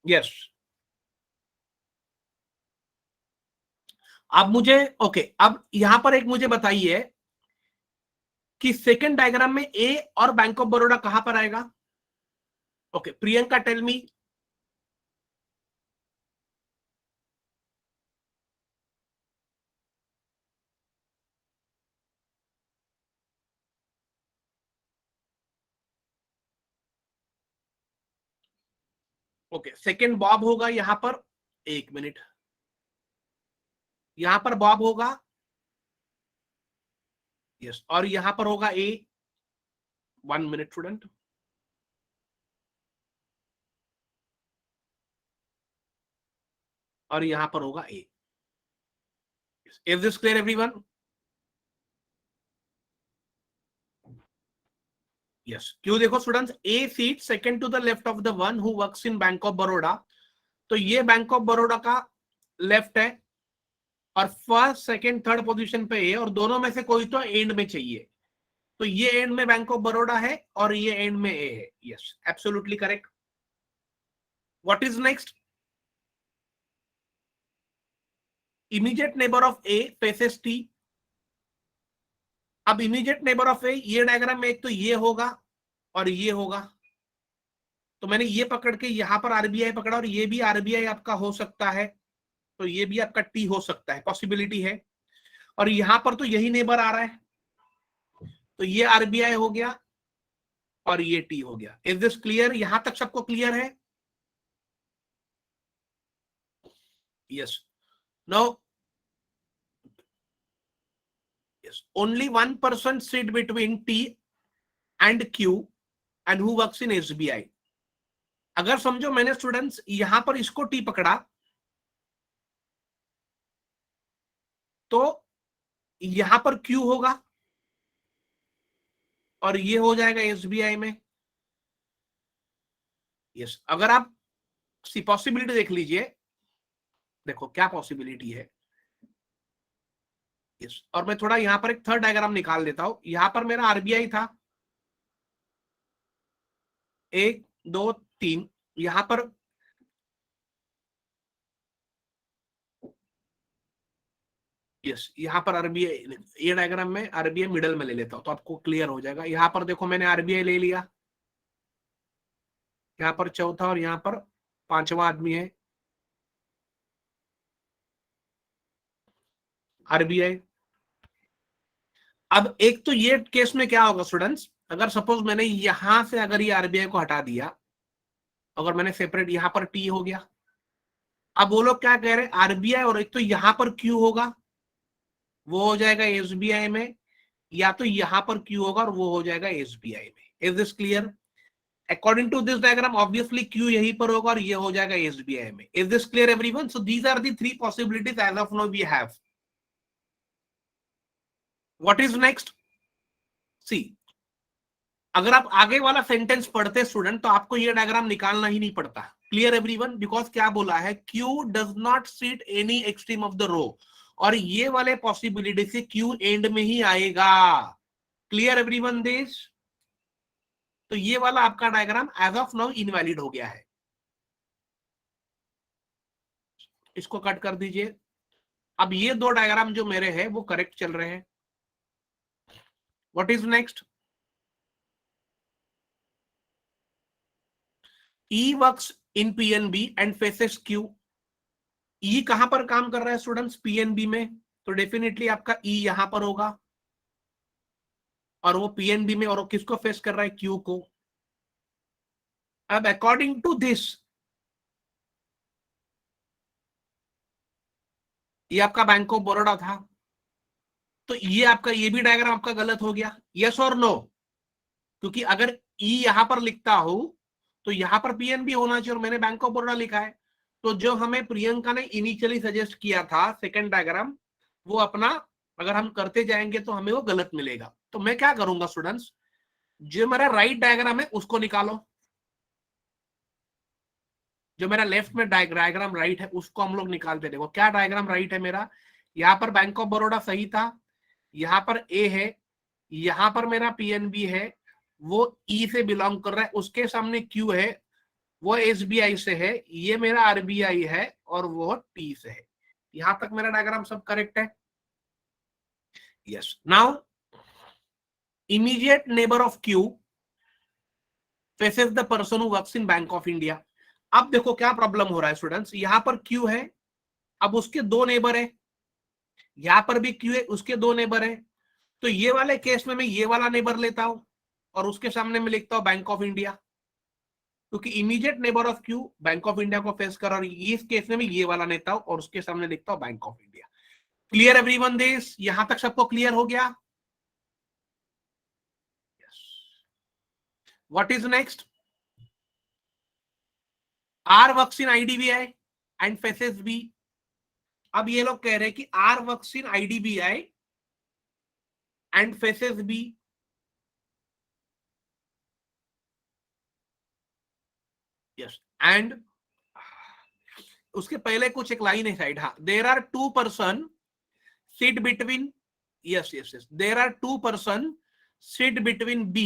यस, अब मुझे ओके, अब यहां पर एक मुझे बताइए कि सेकंड डायग्राम में ए और बैंक ऑफ बड़ौदा कहां पर आएगा? Okay, Priyanka tell me. Okay, second BOB होगा यहां पर, एक मिनट, यहां पर बॉब होगा, यस, और यहां पर होगा ए, 1 मिनट स्टूडेंट, और यहां पर होगा A. Is this clear everyone? Yes, क्यों देखो students, A seat second to the left of the one who works in Bank of Baroda, तो ये बैंक ऑफ बड़ौदा का लेफ्ट है, और फर्स्ट सेकंड थर्ड पोजीशन पे ए, और दोनों में से कोई तो एंड में चाहिए, तो ये एंड में बैंक ऑफ बड़ौदा है और ये एंड में ए है। Yes, absolutely correct. What is next? Immediate neighbour of A faces T. अब इमीडिएट नेबर ऑफ ए, ये डायग्राम में एक तो ये होगा और ये होगा, तो मैंने ये पकड़ के यहां पर आरबीआई पकड़ा, और ये भी आरबीआई आपका हो सकता है, तो ये भी आपका टी हो सकता है, पॉसिबिलिटी है, और यहां पर तो यही नेबर आ रहा है, तो ये आरबीआई हो गया और ये टी हो गया। Is this clear? यहां तक सबको क्लियर है? Yes, no, yes, only one person sit between T and Q and who works in SBI. अगर समझो मैंने स्टूडेंट्स यहां पर इसको टी पकड़ा, तो यहां पर क्यू होगा और ये हो जाएगा एसबीआई में। यस, अगर आप सी पॉसिबिलिटी देख लीजिए, देखो क्या पॉसिबिलिटी है। यस, और मैं थोड़ा यहां पर एक थर्ड डायग्राम निकाल देता हूं। यहां पर मेरा आरबीआई था, 1 2 3, यहां पर यस, यहाँ पर आरबीआई, ये डायग्राम में आरबीआई मिडल में ले लेता हूं तो आपको क्लियर हो जाएगा। यहाँ पर देखो मैंने आरबीआई ले लिया, यहाँ पर चौथा और यहाँ पर पांचवा आदमी है आरबीआई। अब एक तो ये केस में क्या होगा स्टूडेंट्स, अगर सपोज मैंने यहां से अगर ये आरबीआई को हटा दिया, अगर मैंने सेपरेट, यहाँ पर टी हो गया, अब वो लोग क्या कह रहे हैं, आरबीआई और एक तो यहाँ पर क्यू होगा, वो हो जाएगा एसबीआई में, या तो यहाँ पर क्यू होगा और वो हो जाएगा एसबीआई में। Is this clear? According to this diagram obviously Q यहीं पर होगा और ये हो जाएगा एसबीआई में। Is this clear everyone? So these are the 3 possibilities as of now we have. What is next? C, अगर आप आगे वाला सेंटेंस पढ़ते स्टूडेंट तो आपको ये डायग्राम निकालना ही नहीं पड़ता। Clear everyone? बिकॉज क्या बोला है, Q does not sit any extreme of the row, और ये वाले पॉसिबिलिटी से क्यू एंड में ही आएगा। Clear everyone this? तो ये वाला आपका diagram as of now invalid हो गया है, इसको कट कर दीजिए। अब ये 2 डायग्राम जो मेरे हैं वो करेक्ट चल रहे हैं। What is next? E works in PNB and faces Q. E कहां पर काम कर रहा है स्टूडेंट्स? पीएनबी में, तो डेफिनेटली आपका ई यहां पर होगा, और वो पीएनबी में, और वो किसको फेस कर रहा है? क्यू को। अब अकॉर्डिंग टू दिस, ये आपका बैंक ऑफ बड़ौदा था, तो ये आपका, ये भी डायग्राम आपका गलत हो गया। यस और नो? क्योंकि अगर ई यहां पर लिखता हूं तो यहां पर पीएनबी होना चाहिए, और मैंने बैंक ऑफ बड़ौदा लिखा है, तो जो हमें प्रियंका ने इनिशियली सजेस्ट किया था सेकंड डायग्राम, वो अपना अगर हम करते जाएंगे तो हमें वो गलत मिलेगा। तो मैं क्या करूंगा स्टूडेंट्स, जो मेरा राइट डायग्राम है उसको निकालो, जो मेरा लेफ्ट में डायग्राम राइट है उसको हम लोग निकालते। देखो क्या डायग्राम राइट है मेरा, यहाँ पर बैंक ऑफ बड़ौदा सही था, यहाँ पर ए है, यहाँ पर मेरा पीएनबी है, वो ई से बिलोंग कर रहा है, उसके सामने क्यू है, वो एसबीआई से है, ये मेरा आरबीआई है और वो टी से है। यहां तक मेरा डायग्राम सब करेक्ट है? Yes. Now immediate neighbour of Q faces the person who works in Bank of India. अब देखो क्या प्रॉब्लम हो रहा है स्टूडेंट्स, यहां पर क्यू है, अब उसके दो नेबर है, यहां पर भी क्यू है, उसके दो नेबर है। तो ये वाले केस में मैं ये वाला नेबर लेता हूं और उसके सामने मैं लिखता हूं बैंक ऑफ इंडिया, क्योंकि immediate neighbour of Q bank of India को फेस कर, और इस केस में मैं ये वाला लेता हूं और उसके सामने लिखता हूं Bank of India. Clear everyone this? यहां तक सबको क्लियर हो गया? What is next? R works in IDBI and faces B. अब ये लोग कह रहे हैं कि R works in IDBI and faces B. Yes and उसके पहले कुछ एक लाइन है साइड, हाँ, there are two person sit between, yes, there are two person sit between B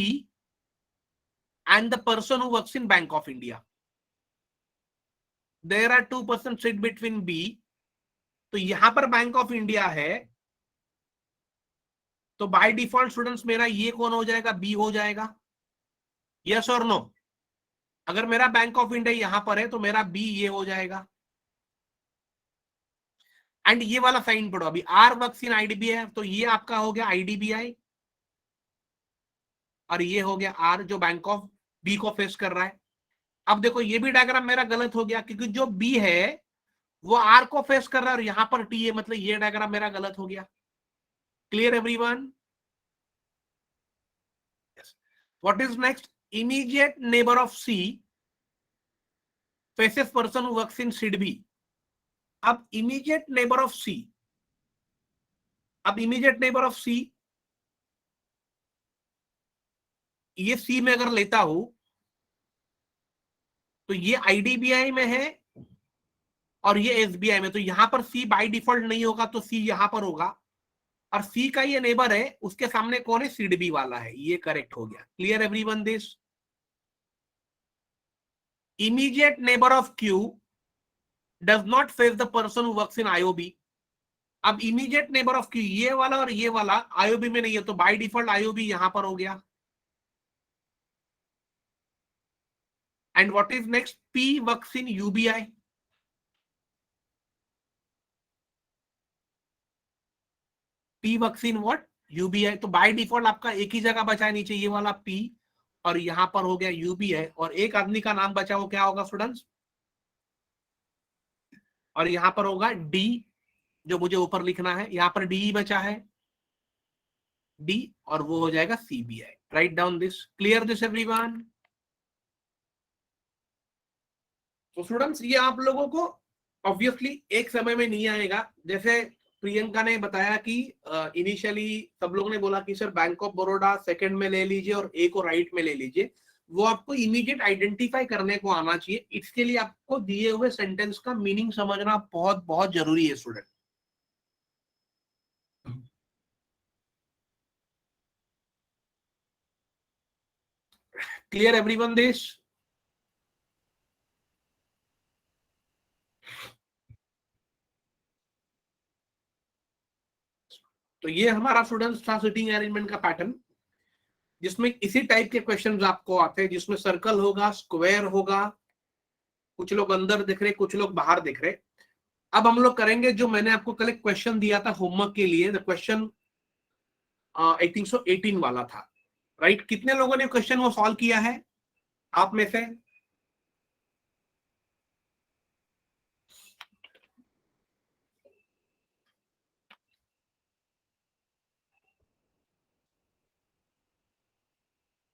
and the person who works in Bank of India. There are two person sit between B, तो यहां पर bank of India है, तो by default students मेरा ये कौन हो जाएगा? बी हो जाएगा। यस और नो? अगर मेरा बैंक ऑफ इंडिया यहां पर है तो मेरा बी ये हो जाएगा। एंड ये वाला साइन पढ़ो अभी, आर वर्क्स इन आईडीबीआई, तो ये आपका हो गया आईडीबीआई और ये हो गया आर जो बैंक ऑफ बी को फेस कर रहा है। अब देखो ये भी डायग्राम मेरा गलत हो गया, क्योंकि जो बी है वो आर को फेस कर रहा है और यहां पर टी है, मतलब ये डायग्राम मेरा गलत हो गया। Clear everyone? What is next? Immediate neighbour of C faces person who works in SIDBI. अब इमीडिएट नेबर ऑफ सी, अब इमीडिएट नेबर ऑफ सी, ये सी में अगर लेता हूं तो ये आईडीबीआई में है और ये एसबीआई में, तो यहां पर सी बाय डिफॉल्ट नहीं होगा, तो सी यहां पर होगा, और सी का ये नेबर है, उसके सामने कौन है? सिडबी वाला है, ये करेक्ट हो गया। Clear everyone this? Immediate neighbour of Q does not face the person who works in IOB. अब इमीडिएट नेबर ऑफ क्यू ये वाला और ये वाला आईओबी में नहीं है, तो बाय डिफॉल्ट आईओबी यहां पर हो गया। And what is next? P works in UBI. P works in what? UBI. तो बाय डिफॉल्ट आपका एक ही जगह बचा है नीचे, ये वाला पी, और यहां पर हो गया यूबीआई, और एक आदमी का नाम बचा, वो क्या होगा स्टूडेंट्स? और यहां पर होगा डी, जो मुझे ऊपर लिखना है, यहां पर डी बचा है, डी, और वो हो जाएगा CBI. Right down this. Clear this everyone? तो स्टूडेंट्स ये आप लोगों को ऑब्वियसली एक समय में नहीं आएगा। जैसे प्रियंका ने बताया कि इनिशियली सब लोगों ने बोला कि sir bank of Baroda second में ले लीजिए और ए को राइट में ले लीजिए, वो आपको इमीडिएट आइडेंटिफाई करने को आना चाहिए। इसके लिए आपको दिए हुए सेंटेंस का मीनिंग समझना बहुत बहुत जरूरी है स्टूडेंट। Clear everyone this? तो ये हमारा स्टूडेंट्स था सिटिंग अरेंजमेंट का पैटर्न, जिसमें इसी टाइप के क्वेश्चंस आपको आते हैं, जिसमें सर्कल होगा, स्क्वायर होगा, कुछ लोग अंदर दिख रहे, कुछ लोग बाहर दिख रहे। अब हम लोग करेंगे जो मैंने आपको कल एक क्वेश्चन दिया था होमवर्क के लिए, the question I think so 18 वाला था, राइट? कितने लोगों ने क्वेश्चन वो सॉल्व किया है आप में से?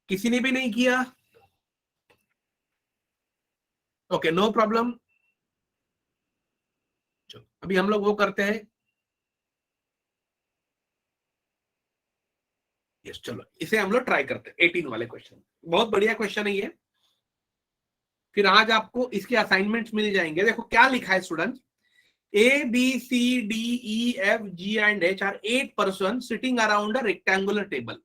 किसी ने भी नहीं किया? Okay, no problem. अभी हम लोग वो करते हैं। यस, चलो इसे हम लोग ट्राई करते हैं। 18 वाले क्वेश्चन बहुत बढ़िया क्वेश्चन है ये। फिर आज आपको इसके असाइनमेंट्स मिल जाएंगे। देखो क्या लिखा है student, A, B, C, D, E, F, G and H are 8 persons sitting around a rectangular table.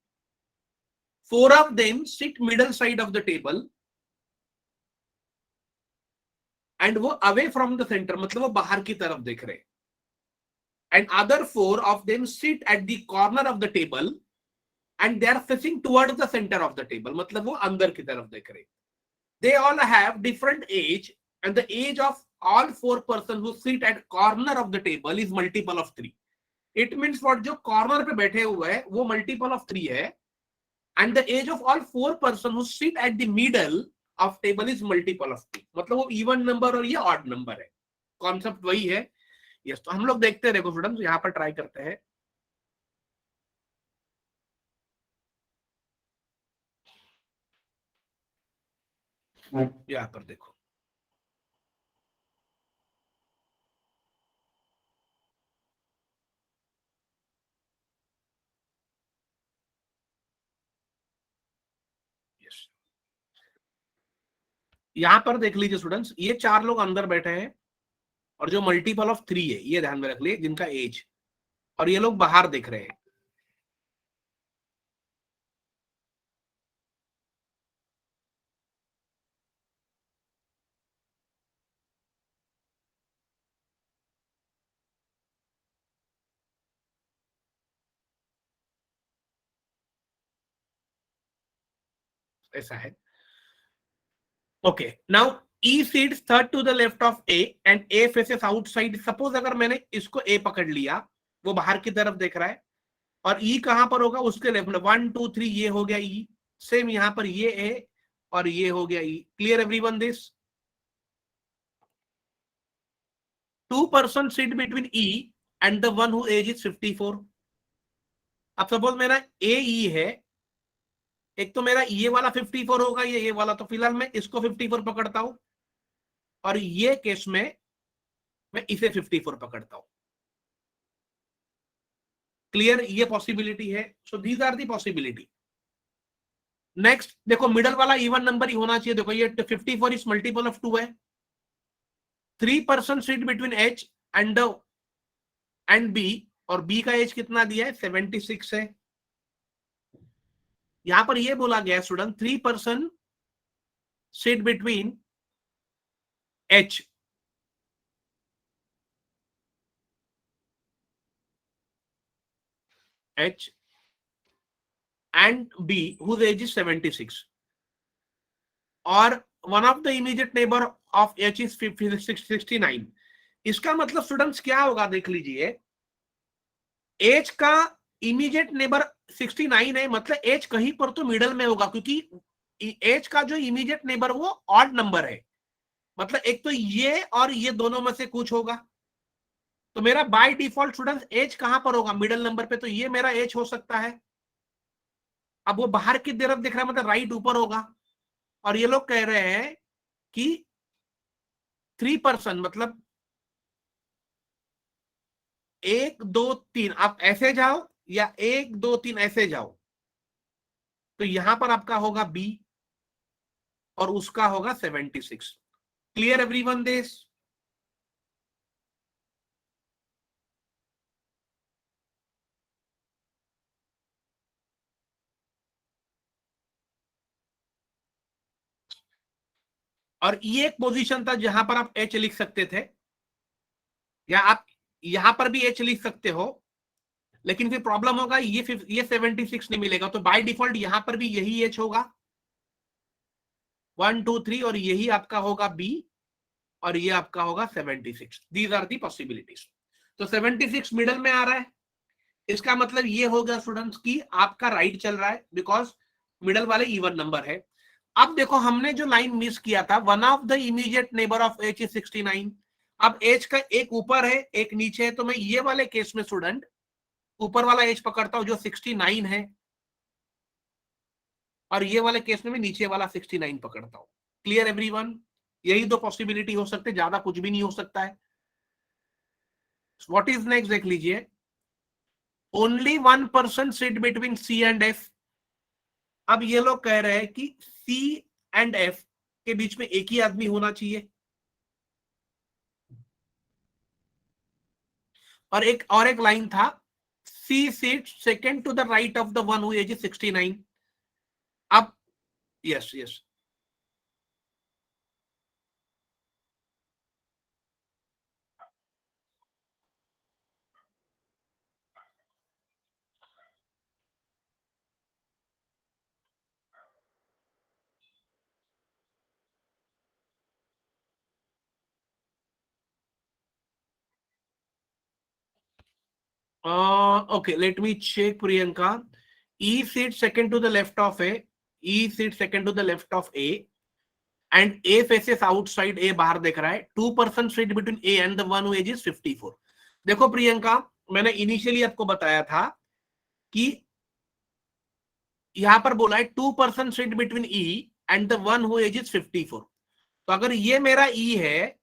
4 of them sit middle side of the table and वो अवे फ्रॉम द सेंटर, मतलब वो बाहर की तरफ देख रहे हैं. And other 4 of them sit at the corner of the table and they are facing towards the centre of the table, मतलब वो अंदर की तरफ देख रहे हैं. They all have different age and the age of all 4 persons who sit at corner of the table is multiple of 3. It means what, जो corner पे बैठे हुए हैं वो multiple of 3 है, and the age of all 4 persons who sit at the middle of table is multiple of 3. मतलब वो even number और ये odd number है. Concept वही है. Yes, तो हम लोग देखते हैं, देखो स्टूडेंट्स यहाँ पर ट्राई करते हैं. यहाँ पर देखो, यहाँ पर देख लीजिए स्टूडेंट्स, ये 4 लोग अंदर बैठे हैं और जो मल्टीपल ऑफ 3 है ये ध्यान में रख लिए, जिनका एज, और ये लोग बाहर देख रहे हैं. ऐसा है. Okay, now E seats third to the left of A and A faces outside. Suppose अगर मैंने इसको ए पकड़ लिया, वो बाहर की तरफ देख रहा है, और ई कहां पर होगा, उसके लेफ्ट में. 1 2 3 ये हो गया ई. सेम यहां पर ये ए और ये हो गया E. Clear everyone this? 2 person sit between E and the one who age is 54. अब सपोज मेरा ए ई है, एक तो मेरा ये वाला 54 होगा, ये वाला, तो फिलहाल मैं इसको 54 पकड़ता हूं, और ये केस में मैं इसे 54 पकड़ता हूं. क्लियर? ये पॉसिबिलिटी है. So these are the possibility. Next देखो, मिडल वाला इवन नंबर ही होना चाहिए. देखो ये 54 इज मल्टीपल ऑफ 2 है. 3 person sit between H and B, और बी का एज कितना दिया है, 76 है. यहां पर ये बोला गया student, 3 person sit between H and B whose age is 76, और one of the immediate neighbor of H is 69. इसका मतलब स्टूडेंट्स क्या होगा, देख लीजिए. एज का इमीडिएट नेबर 69 है, मतलब एज कहीं पर तो मिडल में होगा, क्योंकि एज का जो इमीडिएट नेबर वो ऑड नंबर है. मतलब एक तो ये और ये दोनों में से कुछ होगा. तो मेरा बाय डिफॉल्ट स्टूडेंट्स एज कहां पर होगा, मिडल नंबर पे. तो ये मेरा एज हो सकता है. अब वो बाहर की तरफ दिख रहा है, मतलब राइट ऊपर होगा. और ये लोग कह रहे हैं कि 3 पर्सन, मतलब 1 2 3, आप ऐसे जाओ या 1 2 3 ऐसे जाओ, तो यहां पर आपका होगा बी और उसका होगा 76. Clear everyone this? और ये एक पोजीशन था जहां पर आप एच लिख सकते थे, या आप यहां पर भी एच लिख सकते हो, लेकिन फिर प्रॉब्लम होगा, ये 76 नहीं मिलेगा. तो बाय डिफॉल्ट यहां पर भी यही एच होगा, 1 2 3, और यही आपका होगा बी, और ये आपका होगा 76. These are the possibilities. तो 76 मिडल में आ रहा है. इसका मतलब ये हो गया स्टूडेंट्स की आपका राइट चल रहा है, बिकॉज मिडल वाले इवन नंबर है. अब देखो, हमने जो लाइन मिस किया था, one of the immediate neighbour of H is 69. अब एच का एक ऊपर है एक नीचे है, तो मैं ये वाले केस में स्टूडेंट ऊपर वाला एज पकड़ता हूं जो 69 है, और ये वाले केस में मैं नीचे वाला 69 पकड़ता हूं. Clear everyone? यही दो पॉसिबिलिटी हो सकते, ज्यादा कुछ भी नहीं हो सकता है. व्हाट इज नेक्स्ट देख लीजिए. Only 1 person sit between C and F. अब ये लोग कह रहे हैं कि सी एंड एफ के बीच में एक ही आदमी होना चाहिए. और एक लाइन था, C seat second to the right of the one who age 69. अब yes yes, Okay, let me check, Priyanka. E sits second to the left of A. E sits second to the left of A. And A faces outside. A बाहर देख रहा है. 2% sit between A and the one who age is 54. देखो प्रियंका, मैंने initially आपको बताया था कि यहां पर बोला है 2% sit between E and the one who age is 54. तो अगर ये मेरा E है,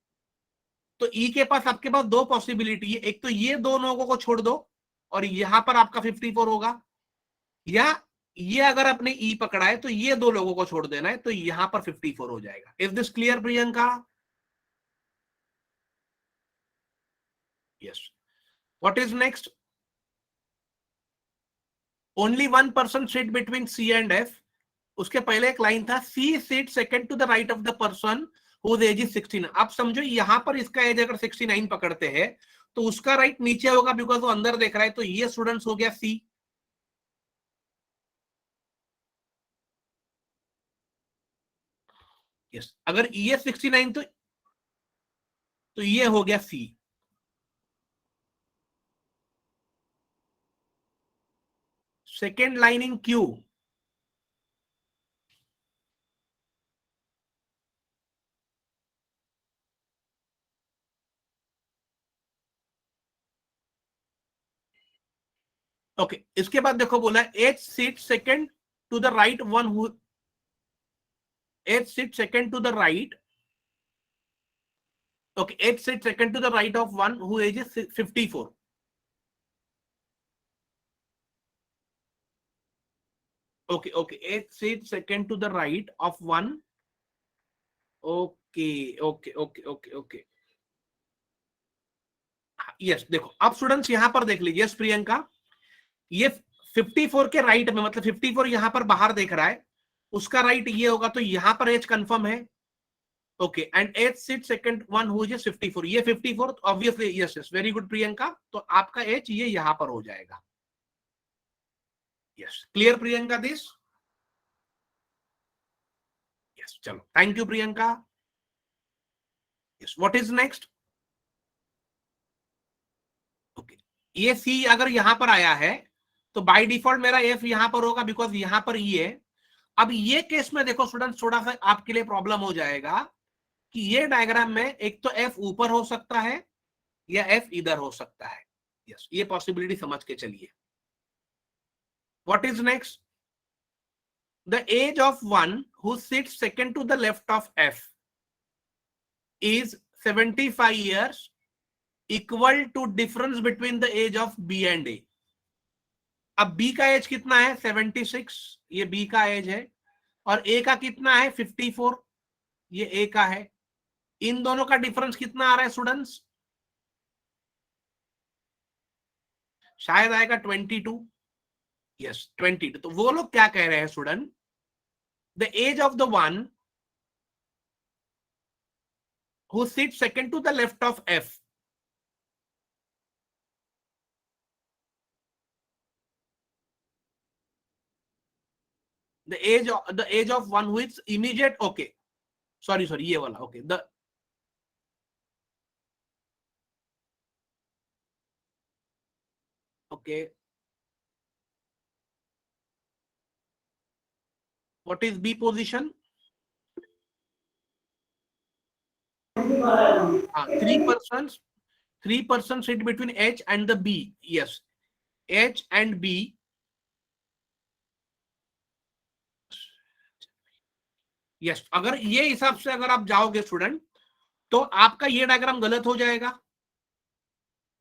तो E के पास आपके पास दो पॉसिबिलिटी है. एक तो ये दो लोगों को छोड़ दो और यहां पर आपका 54 होगा, या ये अगर आपने ई पकड़ा है तो ये दो लोगों को छोड़ देना है, तो यहां पर 54 हो जाएगा. Is this clear Priyanka? Yes. What is next? Only 1% sit between C and F. उसके पहले एक लाइन था, C sit second to the right of the person whose age is 69. आप समझो यहां पर इसका एज अगर 69 पकड़ते हैं तो उसका राइट नीचे होगा, बिकॉज वो अंदर देख रहा है. तो ये स्टूडेंट्स हो गया सी. यस. अगर ये 69 तो ये हो गया C. Second line in Q. Okay, इसके बाद देखो बोला H seat second to the right one who H seat second to the right. Okay, H seat second to the right of one who age is 54. Okay okay, H seat second to the right of one. Okay okay okay okay okay. Yes, देखो अब students यहां पर देख लीजिए. Yes Priyanka, ये 54 के right में, मतलब 54 यहां पर बाहर देख रहा है, उसका राइट ये होगा, तो यहां पर एज कंफर्म है. Okay, and age seat second one who is 54. ये 54 obviously. Yes yes, very good Priyanka. तो आपका एज ये यहां पर हो जाएगा. Yes, clear Priyanka this? Yes, चलो thank you Priyanka. Yes, what is next? Okay, ये सी अगर यहां पर आया है तो बाय डिफॉल्ट मेरा एफ यहां पर होगा, बिकॉज यहां पर ई है. अब ये केस में देखो स्टूडेंट, थोड़ा सा आपके लिए प्रॉब्लम हो जाएगा कि ये डायग्राम में एक तो एफ ऊपर हो सकता है या एफ इधर हो सकता है. यस, ये पॉसिबिलिटी समझ के चलिए. What is next? The age of one who sits second to the left of F is 75 years, equal to difference between the age of B and A. अब B का एज कितना है? 76. ये B का as है. और A का कितना है? 54. ये A का है. इन दोनों का डिफरेंस कितना आ रहा है स्टूडेंट्स? शायद आएगा 22. यस, 22. तो वो लोग क्या कह रहे हैं student? The age of the one who sits second to the left of F the age of one who is immediate. Okay, sorry ये वाला. okay, the okay, what is B position? 3%. 3% sit between H and the B. Yes, H and B. Yes, अगर ये हिसाब से अगर आप जाओगे student, तो आपका ये डायग्राम गलत हो जाएगा.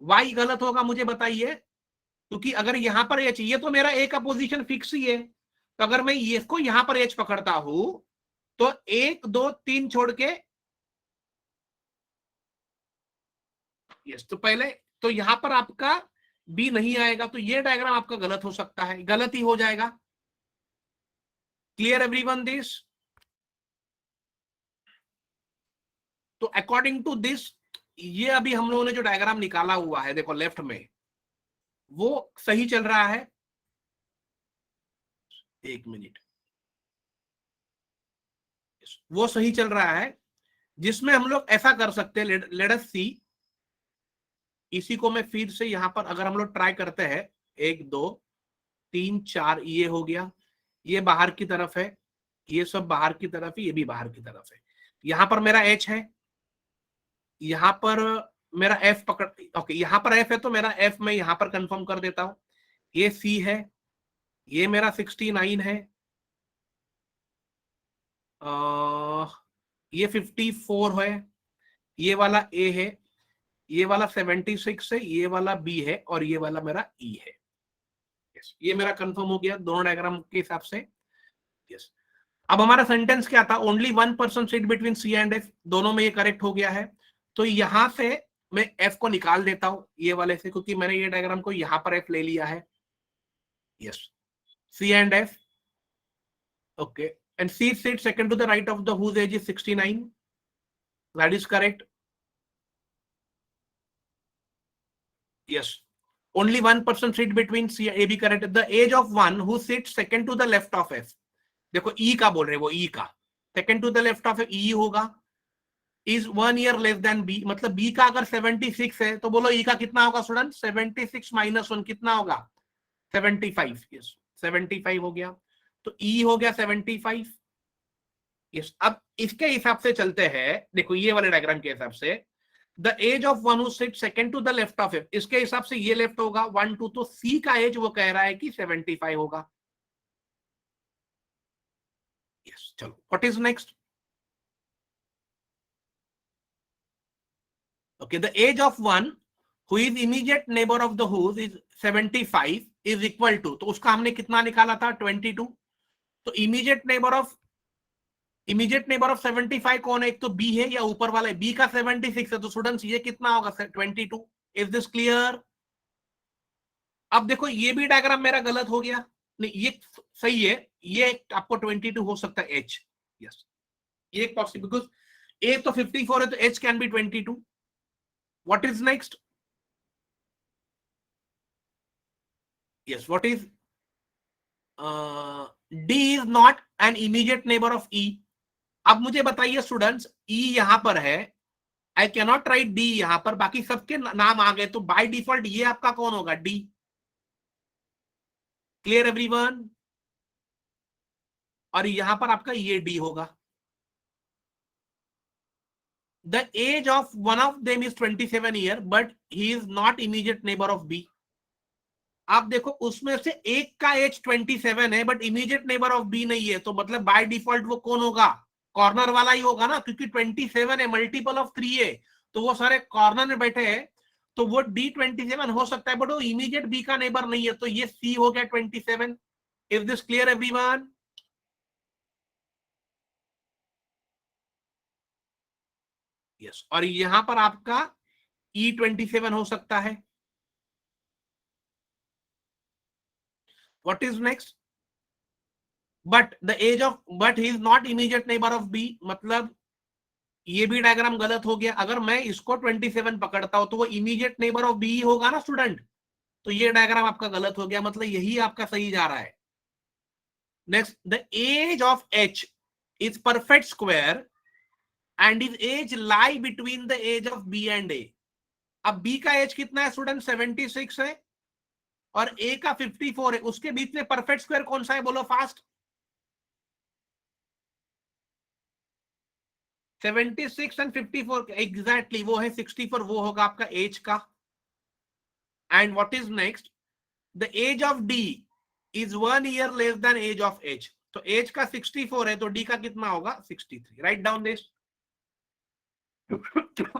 वाई गलत होगा मुझे बताइए? क्योंकि अगर यहां पर एच, ये तो मेरा ए का पोजीशन फिक्स ही है, तो अगर मैं ये इसको यहां पर एच पकड़ता हूं तो 1 2 3 छोड़ के. यस, तो पहले तो यहां पर आपका बी नहीं आएगा, तो ये डायग्राम आपका गलत हो सकता है, गलत ही हो जाएगा. Clear everyone this? तो अकॉर्डिंग टू दिस, ये अभी हम लोगों ने जो डायग्राम निकाला हुआ है देखो लेफ्ट में, वो सही चल रहा है. एक मिनट, वो सही चल रहा है, जिसमें हम लोग ऐसा कर सकते हैं. लेट अस सी. इसी को मैं फिर से यहाँ पर अगर हम लोग ट्राई करते हैं, 1 2 3 4, ये हो गया, ये बाहर की तरफ है, ये सब बाहर की तरफ है, ये भी बाहर की तरफ है। यहाँ पर मेरा H है, यहाँ पर मेरा F पकड़, ओके यहाँ पर F है तो मेरा F मैं यहाँ पर कंफर्म कर देता हूं। ये C है, ये मेरा 69 है, ये 54 है, ये वाला A है, ये वाला 76 है, ये वाला B है, और ये वाला मेरा E है। यस, ये मेरा कंफर्म हो गया दोनों डायग्राम के हिसाब से। यस, अब हमारा सेंटेंस क्या था, only 1% sit between C and F, दोनों में ये करेक्ट हो गया है। तो यहां से मैं एफ को निकाल देता हूं ये वाले से, क्योंकि मैंने ये डायग्राम को यहां पर एफ ले लिया है। Yes, C and F, okay, and C sits second to the right of the whose age is 69. That is correct. Yes, only 1% sit between C and A, B correct. The age of one who sits second to the left of F, देखो E का बोल रहे, वो E का second to the left of E होगा, is 1 year less than B, मतलब B का अगर 76 है तो बोलो E का कितना होगा स्टूडेंट, 76 माइनस 1 कितना होगा, 75। यस, 75 हो गया, तो E हो गया 75। यस, अब इसके हिसाब से चलते हैं, देखो ये वाले डायग्राम के हिसाब से, the age of one who sit second to the left of F, इसके हिसाब से ये लेफ्ट होगा 1 2, तो सी का एज वो कह रहा है कि 75 होगा। यस, चलो what is next. Okay, the age of one who is immediate neighbour of the whose is 75 is equal to, तो उसका हमने कितना निकाला था, 22। तो इमीडिएट नेबर ऑफ 75 कौन है, एक तो बी है या ऊपर वाला है, बी का 76 है, तो स्टूडेंट्स ये कितना होगा, 22। Is this clear. अब देखो ये भी डायग्राम मेरा गलत हो गया, नहीं ये सही है, ये आपको 22 हो सकता है एच। यस, ये एक पॉसिबल, बिकॉज ए तो 54 है तो H can be 22। What is next. Yes, what is D is not an immediate neighbour of E. अब मुझे बताइए स्टूडेंट्स, ई यहां पर है, I can not write D यहां पर, बाकी सबके नाम आ गए, तो बाय डिफॉल्ट ये आपका कौन होगा, डी। Clear everyone. और यहां पर आपका ये डी होगा। The age of one of them is 27 year, but he is not immediate neighbor of B. आप देखो उसमें से एक का एज 27 है but immediate neighbour of B नहीं है, तो मतलब बाय डिफॉल्ट वो कौन होगा, कॉर्नर वाला ही होगा ना, क्योंकि 27 है मल्टीपल ऑफ 3 है, तो वो सारे कॉर्नर में बैठे हैं, तो वो D27 हो सकता है, बट वो इमीडिएट बी का नेबर नहीं है, तो ये सी हो गया 27। Is this clear everyone. Yes, और यहां पर आपका E27 हो सकता है। What is next. But the age of, but he is not immediate neighbour of B, मतलब ये भी डायग्राम गलत हो गया। अगर मैं इसको 27 पकड़ता हूं तो वो इमीडिएट नेबर ऑफ बी होगा ना स्टूडेंट, तो ये डायग्राम आपका गलत हो गया, मतलब यही आपका सही जा रहा है। Next, the age of H is perfect square and is age lie between the age of B and A. अब बी का एज कितना है स्टूडेंट, 76 है, और ए का 54 है, उसके बीच में परफेक्ट स्क्वायर कौन सा है, बोलो फास्ट। 76 एंड 54 एग्जैक्टली वो है 64, वो होगा आपका एज का। And what is next, the age of D is 1 year less than age of H, तो एज का 64 है तो डी का कितना होगा, 63। Right down this.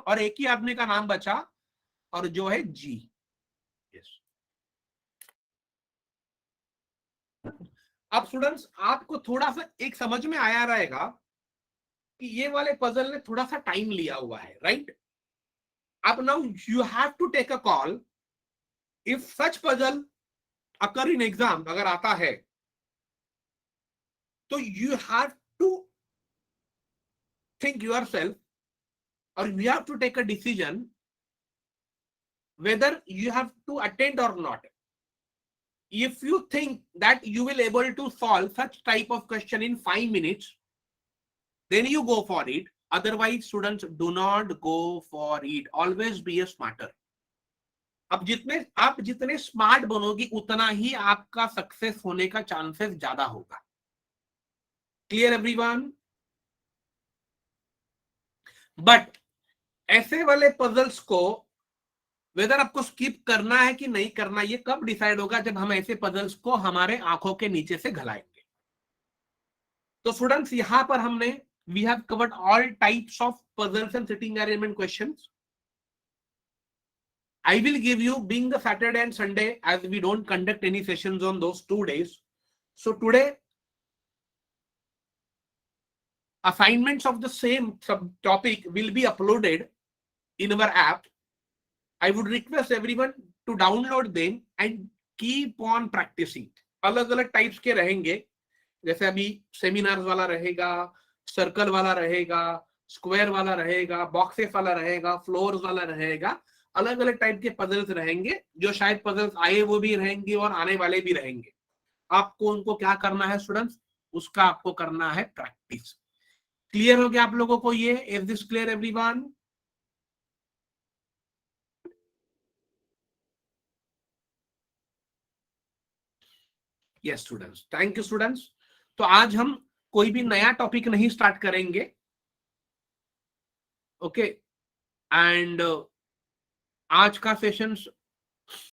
और एक ही आदमी का नाम बचा, और जो है जी। यस, अब स्टूडेंट्स आपको थोड़ा सा एक समझ में आया रहेगा कि ये वाले पजल ने थोड़ा सा टाइम लिया हुआ है, राइट। अब now you have to take a call, if such puzzle occur in exam, अगर आता है तो you have to think yourself, और you have to take a decision whether you have to attend or not. If you think that you will able to solve such type of question in 5 minutes, then you go for it. Otherwise, students, do not go for it. Always be a smarter. अब आप जितने smart बनोगे उतना ही आपका success होने का chances ज्यादा होगा। Clear everyone? बट ऐसे वाले पजल्स को वेदर आपको स्किप करना है कि नहीं करना, ये कब डिसाइड होगा? जब हम ऐसे पजल्स को हमारे आंखों के नीचे से घलाएंगे। तो स्टूडेंट्स यहां पर हमने we have covered all types of puzzles and sitting arrangement questions. I will give you, being the Saturday and Sunday, as we don't conduct any sessions on those 2 days. So today, assignments of the same subtopic will be uploaded in our app. I would request everyone to download them and keep on practicing. अलग अलग types के रहेंगे, जैसे अभी seminars वाला रहेगा, circle वाला रहेगा, स्क्वायर वाला रहेगा, बॉक्सेस वाला रहेगा, फ्लोर्स वाला रहेगा। अलग अलग टाइप के पजल्स रहेंगे, जो शायद पजल्स आए वो भी रहेंगे और आने वाले भी रहेंगे। आपको उनको क्या करना है स्टूडेंट्स? उसका आपको करना है प्रैक्टिस। क्लियर हो गया आप लोगों को ये? Is this clear everyone? Yes students, thank you students. तो आज हम कोई भी नया टॉपिक नहीं स्टार्ट करेंगे, ओके? एंड आज का सेशन